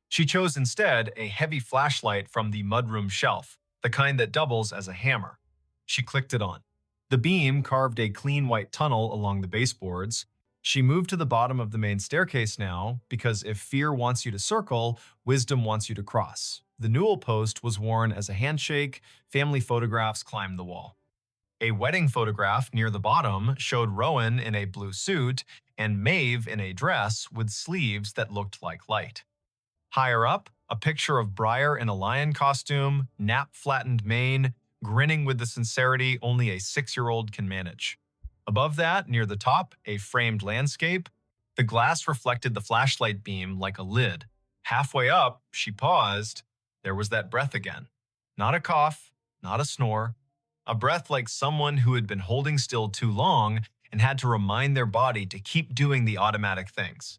She chose instead a heavy flashlight from the mudroom shelf, the kind that doubles as a hammer. She clicked it on. The beam carved a clean white tunnel along the baseboards. She moved to the bottom of the main staircase now because if fear wants you to circle, wisdom wants you to cross. The newel post was worn as a handshake. Family photographs climbed the wall. A wedding photograph near the bottom showed Rowan in a blue suit and Maeve in a dress with sleeves that looked like light. Higher up, a picture of Briar in a lion costume, nap-flattened mane, grinning with the sincerity only a 6-year-old can manage. Above that, near the top, a framed landscape. The glass reflected the flashlight beam like a lid. Halfway up, she paused. There was that breath again. Not a cough, not a snore. A breath like someone who had been holding still too long and had to remind their body to keep doing the automatic things.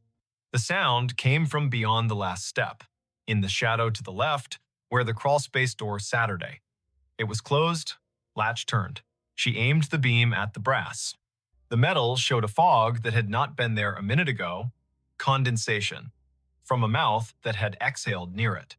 The sound came from beyond the last step, in the shadow to the left, where the crawlspace door Saturday. It was closed, latch turned. She aimed the beam at the brass. The metal showed a fog that had not been there a minute ago, condensation, from a mouth that had exhaled near it.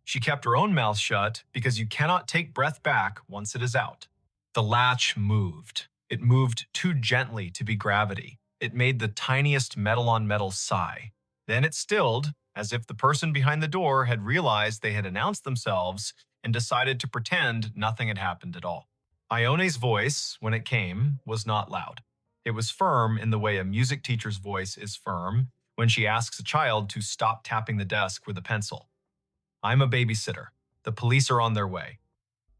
She kept her own mouth shut because you cannot take breath back once it is out. The latch moved. It moved too gently to be gravity. It made the tiniest metal-on-metal sigh. Then it stilled, as if the person behind the door had realized they had announced themselves and decided to pretend nothing had happened at all. Ione's voice, when it came, was not loud. It was firm in the way a music teacher's voice is firm when she asks a child to stop tapping the desk with a pencil. I'm a babysitter. The police are on their way.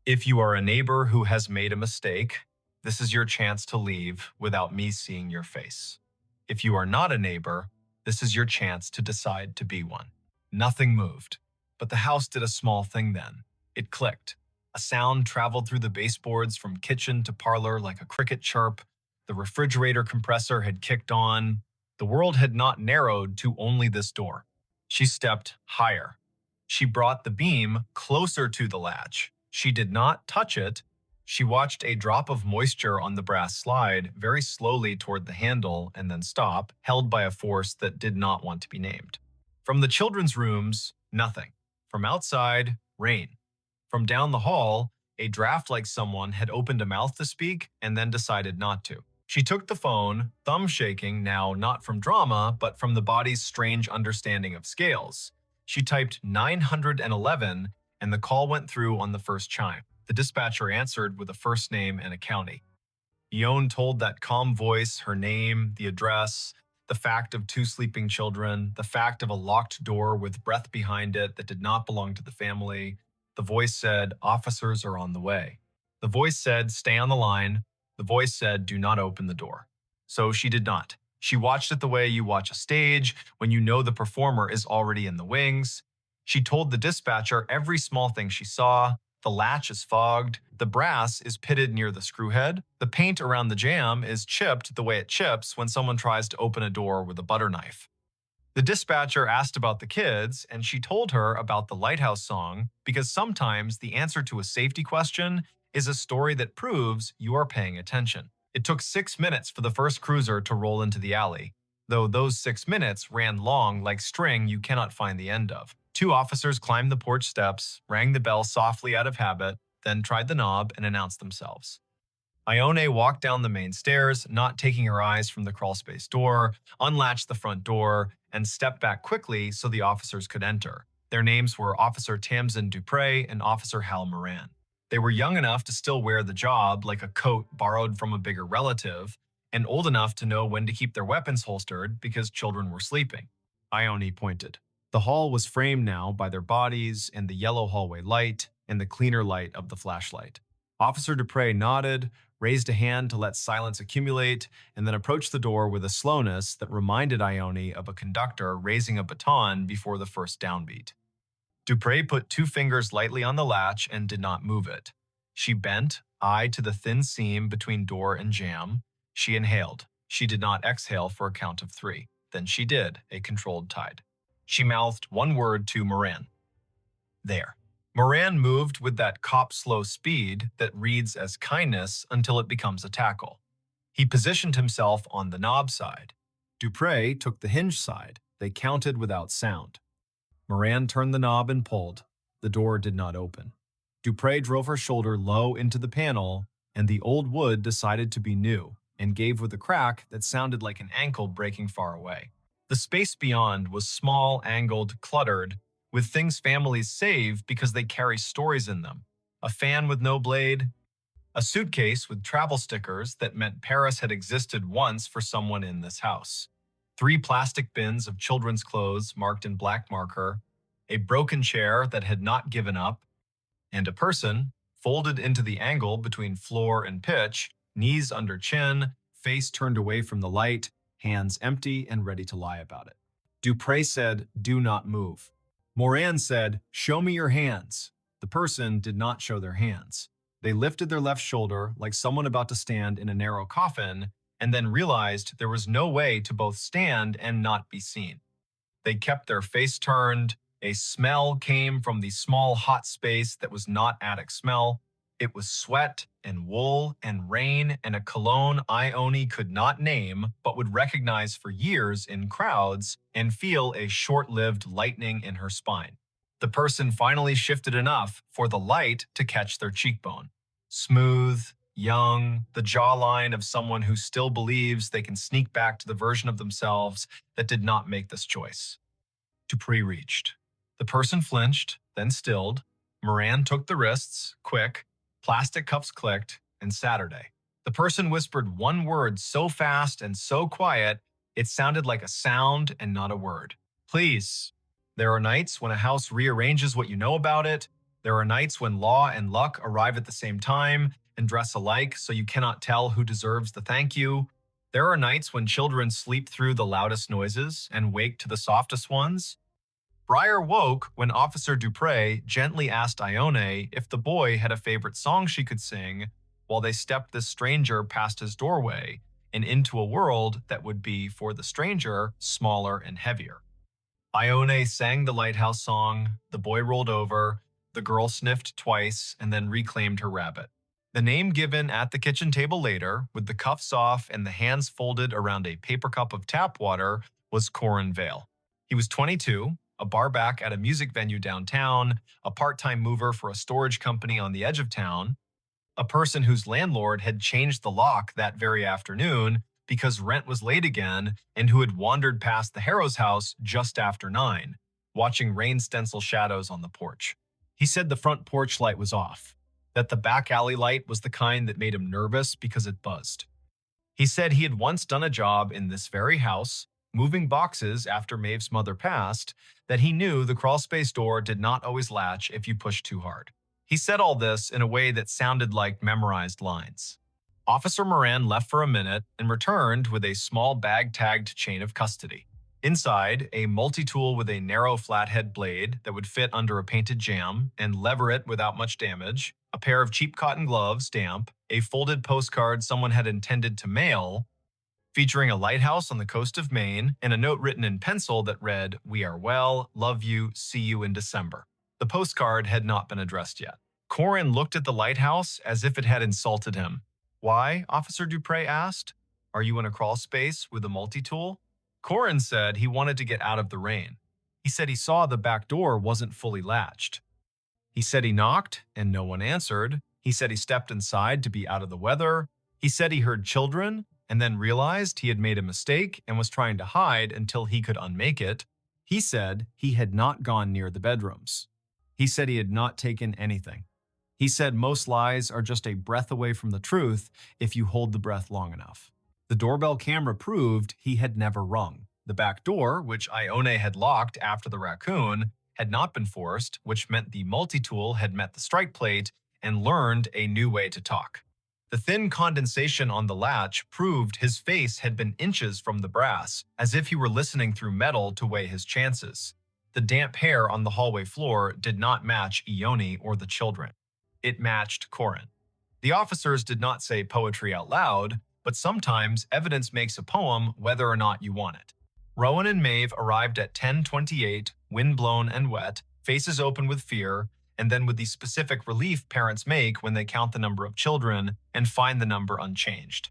If you are a neighbor who has made a mistake, this is your chance to leave without me seeing your face. If you are not a neighbor, this is your chance to decide to be one. Nothing moved, but the house did a small thing then. It clicked. A sound traveled through the baseboards from kitchen to parlor like a cricket chirp. The refrigerator compressor had kicked on. The world had not narrowed to only this door. She stepped higher. She brought the beam closer to the latch. She did not touch it. She watched a drop of moisture on the brass slide very slowly toward the handle and then stop, held by a force that did not want to be named. From the children's rooms, nothing. From outside, rain. From down the hall, a draft like someone had opened a mouth to speak and then decided not to. She took the phone, thumb shaking now not from drama, but from the body's strange understanding of scales. She typed 911 and the call went through on the first chime. The dispatcher answered with a first name and a county. Ione told that calm voice her name, the address, the fact of 2 sleeping children, the fact of a locked door with breath behind it that did not belong to the family. The voice said, officers are on the way. The voice said, stay on the line. The voice said, do not open the door. So she did not. She watched it the way you watch a stage when you know the performer is already in the wings. She told the dispatcher every small thing she saw. The latch is fogged. The brass is pitted near the screwhead. The paint around the jamb is chipped the way it chips when someone tries to open a door with a butter knife. The dispatcher asked about the kids, and she told her about the Lighthouse song because sometimes the answer to a safety question is a story that proves you are paying attention. It took 6 minutes for the first cruiser to roll into the alley, though those 6 minutes ran long like string you cannot find the end of. 2 officers climbed the porch steps, rang the bell softly out of habit, then tried the knob and announced themselves. Ione walked down the main stairs, not taking her eyes from the crawlspace door, unlatched the front door, and stepped back quickly so the officers could enter. Their names were Officer Tamsin Dupre and Officer Hal Moran. They were young enough to still wear the job like a coat borrowed from a bigger relative, and old enough to know when to keep their weapons holstered because children were sleeping. Ione pointed. The hall was framed now by their bodies and the yellow hallway light and the cleaner light of the flashlight. Officer Dupre nodded, raised a hand to let silence accumulate, and then approached the door with a slowness that reminded Ione of a conductor raising a baton before the first downbeat. Dupre put 2 fingers lightly on the latch and did not move it. She bent, eye to the thin seam between door and jamb. She inhaled. She did not exhale for a count of 3. Then she did, a controlled tide. She mouthed one word to Moran. There. Moran moved with that cop-slow speed that reads as kindness until it becomes a tackle. He positioned himself on the knob side. Dupre took the hinge side. They counted without sound. Moran turned the knob and pulled. The door did not open. Dupre drove her shoulder low into the panel, and the old wood decided to be new and gave with a crack that sounded like an ankle breaking far away. The space beyond was small, angled, cluttered, with things families save because they carry stories in them. A fan with no blade, A suitcase with travel stickers that meant Paris had existed once for someone in this house. 3 plastic bins of children's clothes marked in black marker, a broken chair that had not given up, and a person, folded into the angle between floor and pitch, knees under chin, face turned away from the light, hands empty and ready to lie about it. Dupre said, "Do not move." Moran said, "Show me your hands." The person did not show their hands. They lifted their left shoulder like someone about to stand in a narrow coffin, and then realized there was no way to both stand and not be seen. They kept their face turned. A smell came from the small hot space that was not attic smell. It was sweat and wool and rain and a cologne Ione could not name but would recognize for years in crowds and feel a short-lived lightning in her spine. The person finally shifted enough for the light to catch their cheekbone. Smooth, young, the jawline of someone who still believes they can sneak back to the version of themselves that did not make this choice. Dupree reached. The person flinched, then stilled. Moran took the wrists, quick. Plastic cuffs clicked, and Saturday. The person whispered one word so fast and so quiet, it sounded like a sound and not a word. Please. There are nights when a house rearranges what you know about it. There are nights when law and luck arrive at the same time and dress alike so you cannot tell who deserves the thank you. There are nights when children sleep through the loudest noises and wake to the softest ones. Breyer woke when Officer Dupre gently asked Ione if the boy had a favorite song she could sing while they stepped this stranger past his doorway and into a world that would be, for the stranger, smaller and heavier. Ione sang the lighthouse song, the boy rolled over, the girl sniffed twice and then reclaimed her rabbit. The name given at the kitchen table later, with the cuffs off and the hands folded around a paper cup of tap water, was Corin Vale. He was 22, a barback at a music venue downtown, a part-time mover for a storage company on the edge of town, a person whose landlord had changed the lock that very afternoon because rent was late again, and who had wandered past the Harrow's house just after 9, watching rain stencil shadows on the porch. He said the front porch light was off, that the back alley light was the kind that made him nervous because it buzzed. He said he had once done a job in this very house, moving boxes after Maeve's mother passed, that he knew the crawlspace door did not always latch if you pushed too hard. He said all this in a way that sounded like memorized lines. Officer Moran left for a minute and returned with a small bag-tagged chain of custody. Inside, a multi-tool with a narrow flathead blade that would fit under a painted jam and lever it without much damage, a pair of cheap cotton gloves, damp, a folded postcard someone had intended to mail, featuring a lighthouse on the coast of Maine and a note written in pencil that read, "We are well, love you, see you in December." The postcard had not been addressed yet. Corin looked at the lighthouse as if it had insulted him. "Why?" Officer Dupre asked. "Are you in a crawl space with a multi-tool?" Corin said he wanted to get out of the rain. He said he saw the back door wasn't fully latched. He said he knocked and no one answered. He said he stepped inside to be out of the weather. He said he heard children and then realized he had made a mistake and was trying to hide until he could unmake it. He said he had not gone near the bedrooms. He said he had not taken anything. He said most lies are just a breath away from the truth if you hold the breath long enough. The doorbell camera proved he had never rung. The back door, which Ione had locked after the raccoon, had not been forced, which meant the multi-tool had met the strike plate and learned a new way to talk. The thin condensation on the latch proved his face had been inches from the brass, as if he were listening through metal to weigh his chances. The damp hair on the hallway floor did not match Ione or the children. It matched Corin. The officers did not say poetry out loud, but sometimes evidence makes a poem whether or not you want it. Rowan and Maeve arrived at 10:28, wind-blown and wet, faces open with fear, and then with the specific relief parents make when they count the number of children and find the number unchanged.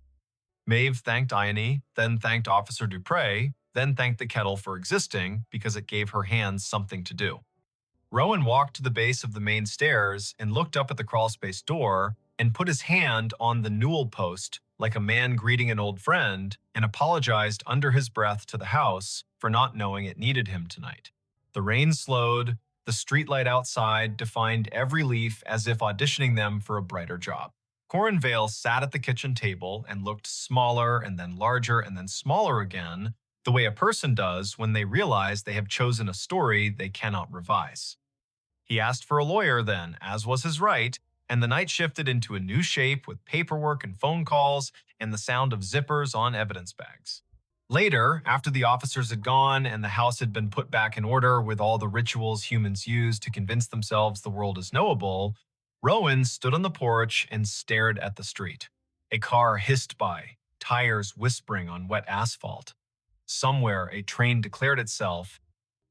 Maeve thanked Ione, then thanked Officer Dupre, then thanked the kettle for existing because it gave her hands something to do. Rowan walked to the base of the main stairs and looked up at the crawlspace door and put his hand on the newel post like a man greeting an old friend and apologized under his breath to the house for not knowing it needed him tonight. The rain slowed. The streetlight outside defined every leaf as if auditioning them for a brighter job. Corin Vale sat at the kitchen table and looked smaller and then larger and then smaller again, the way a person does when they realize they have chosen a story they cannot revise. He asked for a lawyer then, as was his right, and the night shifted into a new shape with paperwork and phone calls and the sound of zippers on evidence bags. Later, after the officers had gone and the house had been put back in order with all the rituals humans use to convince themselves the world is knowable, Rowan stood on the porch and stared at the street. A car hissed by, tires whispering on wet asphalt. Somewhere, a train declared itself.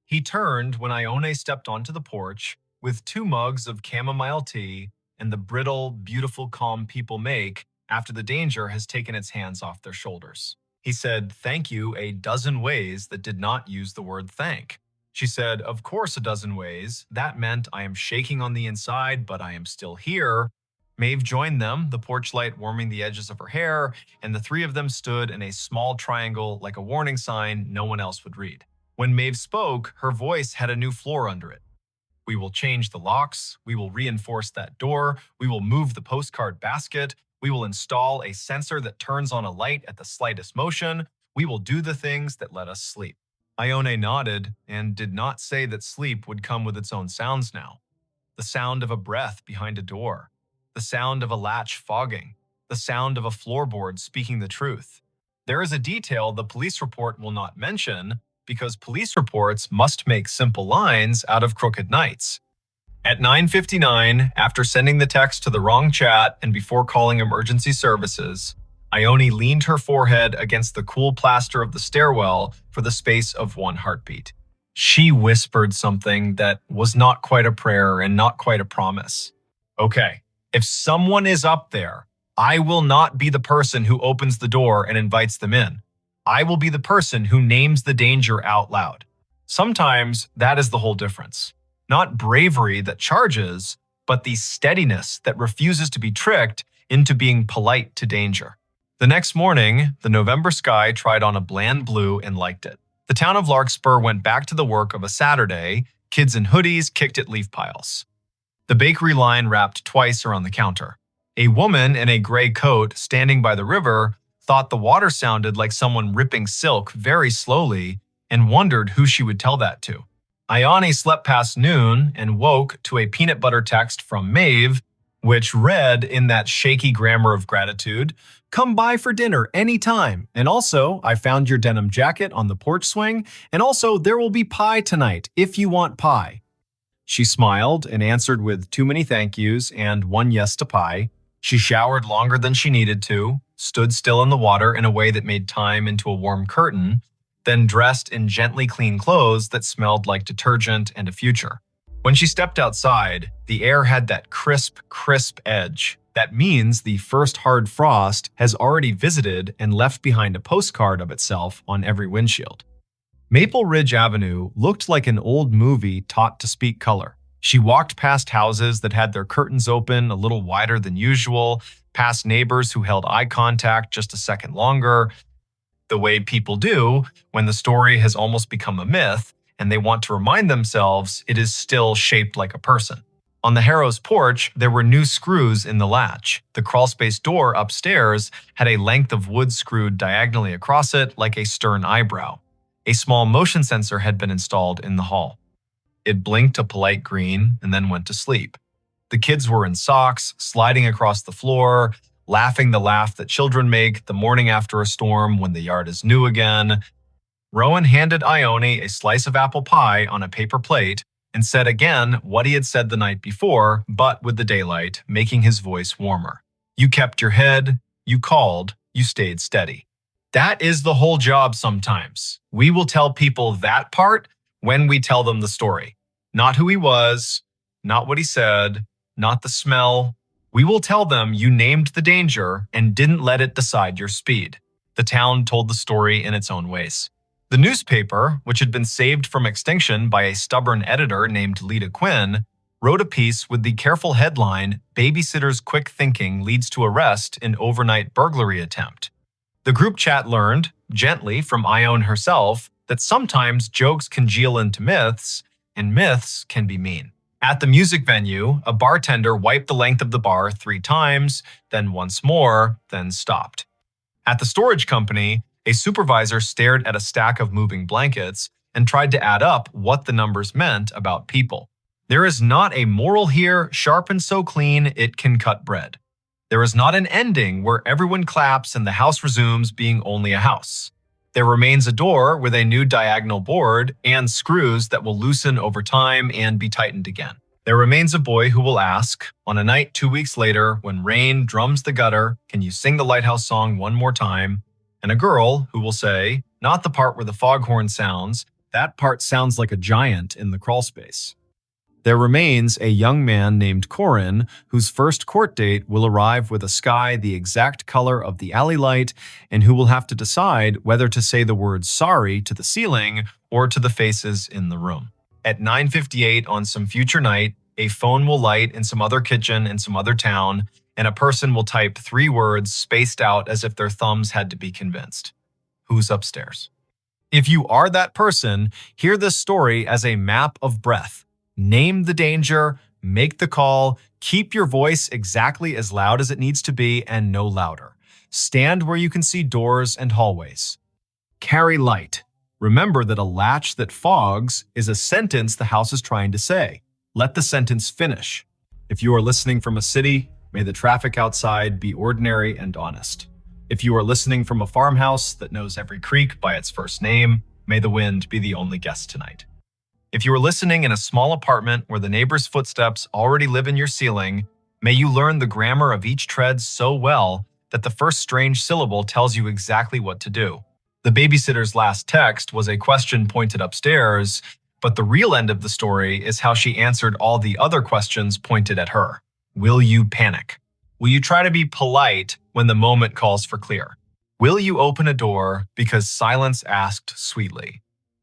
He turned when Ione stepped onto the porch with 2 mugs of chamomile tea and the brittle, beautiful calm people make after the danger has taken its hands off their shoulders. He said thank you a dozen ways that did not use the word thank. She said, of course, a dozen ways. That meant I am shaking on the inside, but I am still here. Maeve joined them, the porch light warming the edges of her hair, and the 3 of them stood in a small triangle like a warning sign no one else would read. When Maeve spoke, her voice had a new floor under it. We will change the locks. We will reinforce that door. We will move the postcard basket. We will install a sensor that turns on a light at the slightest motion. We will do the things that let us sleep. Ione nodded and did not say that sleep would come with its own sounds now. The sound of a breath behind a door. The sound of a latch fogging. The sound of a floorboard speaking the truth. There is a detail the police report will not mention because police reports must make simple lines out of crooked nights. At 9:59, after sending the text to the wrong chat and before calling emergency services, Ione leaned her forehead against the cool plaster of the stairwell for the space of 1 heartbeat. She whispered something that was not quite a prayer and not quite a promise. Okay, if someone is up there, I will not be the person who opens the door and invites them in. I will be the person who names the danger out loud. Sometimes that is the whole difference. Not bravery that charges, but the steadiness that refuses to be tricked into being polite to danger. The next morning, the November sky tried on a bland blue and liked it. The town of Larkspur went back to the work of a Saturday. Kids in hoodies kicked at leaf piles. The bakery line wrapped twice around the counter. A woman in a gray coat standing by the river thought the water sounded like someone ripping silk very slowly and wondered who she would tell that to. Ione slept past noon and woke to a peanut butter text from Maeve, which read in that shaky grammar of gratitude, "Come by for dinner anytime. And also, I found your denim jacket on the porch swing. And also, there will be pie tonight if you want pie." She smiled and answered with too many thank yous and 1 yes to pie. She showered longer than she needed to, stood still in the water in a way that made time into a warm curtain, then dressed in gently clean clothes that smelled like detergent and a future. When she stepped outside, the air had that crisp edge. That means the first hard frost has already visited and left behind a postcard of itself on every windshield. Maple Ridge Avenue looked like an old movie taught to speak color. She walked past houses that had their curtains open a little wider than usual, past neighbors who held eye contact just a second longer, the way people do when the story has almost become a myth and they want to remind themselves it is still shaped like a person. On the Harrow's porch, there were new screws in the latch. The crawlspace door upstairs had a length of wood screwed diagonally across it like a stern eyebrow. A small motion sensor had been installed in the hall. It blinked a polite green and then went to sleep. The kids were in socks, sliding across the floor, laughing the laugh that children make the morning after a storm when the yard is new again. Rowan handed Ione a slice of apple pie on a paper plate and said again what he had said the night before, but with the daylight, making his voice warmer. You kept your head, you called, you stayed steady. That is the whole job sometimes. We will tell people that part when we tell them the story. Not who he was, not what he said, not the smell. We will tell them you named the danger and didn't let it decide your speed. The town told the story in its own ways. The newspaper, which had been saved from extinction by a stubborn editor named Lita Quinn, wrote a piece with the careful headline, "Babysitter's Quick Thinking Leads to Arrest in Overnight Burglary Attempt." The group chat learned, gently from Ione herself, that sometimes jokes congeal into myths, and myths can be mean. At the music venue, a bartender wiped the length of the bar 3 times, then once more, then stopped. At the storage company, a supervisor stared at a stack of moving blankets and tried to add up what the numbers meant about people. There is not a moral here, sharp and so clean it can cut bread. There is not an ending where everyone claps and the house resumes being only a house. There remains a door with a new diagonal board and screws that will loosen over time and be tightened again. There remains a boy who will ask, on a night 2 weeks later when rain drums the gutter, "Can you sing the lighthouse song one more time?" And a girl who will say, not the part where the foghorn sounds, that part sounds like a giant in the crawl space. There remains a young man named Corin, whose first court date will arrive with a sky the exact color of the alley light, and who will have to decide whether to say the word sorry to the ceiling or to the faces in the room. At 9:58 on some future night, a phone will light in some other kitchen in some other town, and a person will type 3 words spaced out as if their thumbs had to be convinced. Who's upstairs? If you are that person, hear this story as a map of breath. Name the danger, make the call, keep your voice exactly as loud as it needs to be and no louder. Stand where you can see doors and hallways. Carry light. Remember that a latch that fogs is a sentence the house is trying to say. Let the sentence finish. If you are listening from a city, may the traffic outside be ordinary and honest. If you are listening from a farmhouse that knows every creek by its first name, may the wind be the only guest tonight. If you are listening in a small apartment where the neighbor's footsteps already live in your ceiling, may you learn the grammar of each tread so well that the first strange syllable tells you exactly what to do. The babysitter's last text was a question pointed upstairs, but the real end of the story is how she answered all the other questions pointed at her. Will you panic? Will you try to be polite when the moment calls for clear? Will you open a door because silence asked sweetly?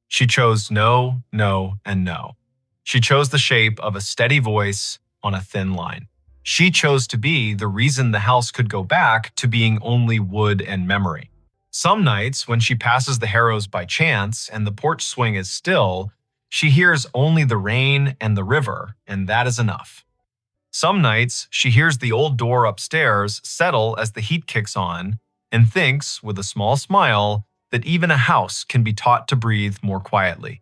She chose no, no, and no. She chose the shape of a steady voice on a thin line. She chose to be the reason the house could go back to being only wood and memory. Some nights, when she passes the Harrows by chance and the porch swing is still, she hears only the rain and the river, and that is enough. Some nights, she hears the old door upstairs settle as the heat kicks on and thinks, with a small smile, that even a house can be taught to breathe more quietly.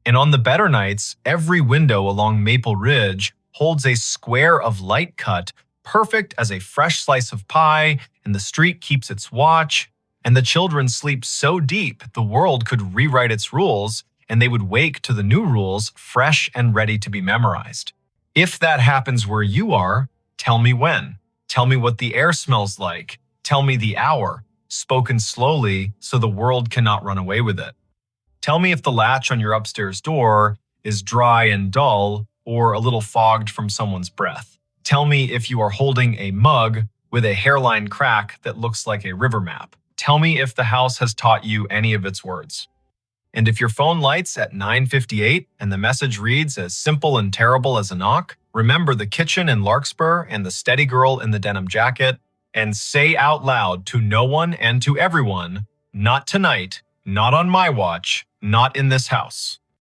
And on the better nights, every window along Maple Ridge holds a square of light cut, perfect as a fresh slice of pie, and the street keeps its watch, and the children sleep so deep the world could rewrite its rules, and they would wake to the new rules fresh and ready to be memorized. If that happens where you are, tell me when. Tell me what the air smells like. Tell me the hour, spoken slowly so the world cannot run away with it. Tell me if the latch on your upstairs door is dry and dull or a little fogged from someone's breath. Tell me if you are holding a mug with a hairline crack that looks like a river map. Tell me if the house has taught you any of its words. And if your phone lights at 9:58 and the message reads as simple and terrible as a knock, remember the kitchen in Larkspur and the steady girl in the denim jacket, and say out loud to no one and to everyone, not tonight, not on my watch, not in this house.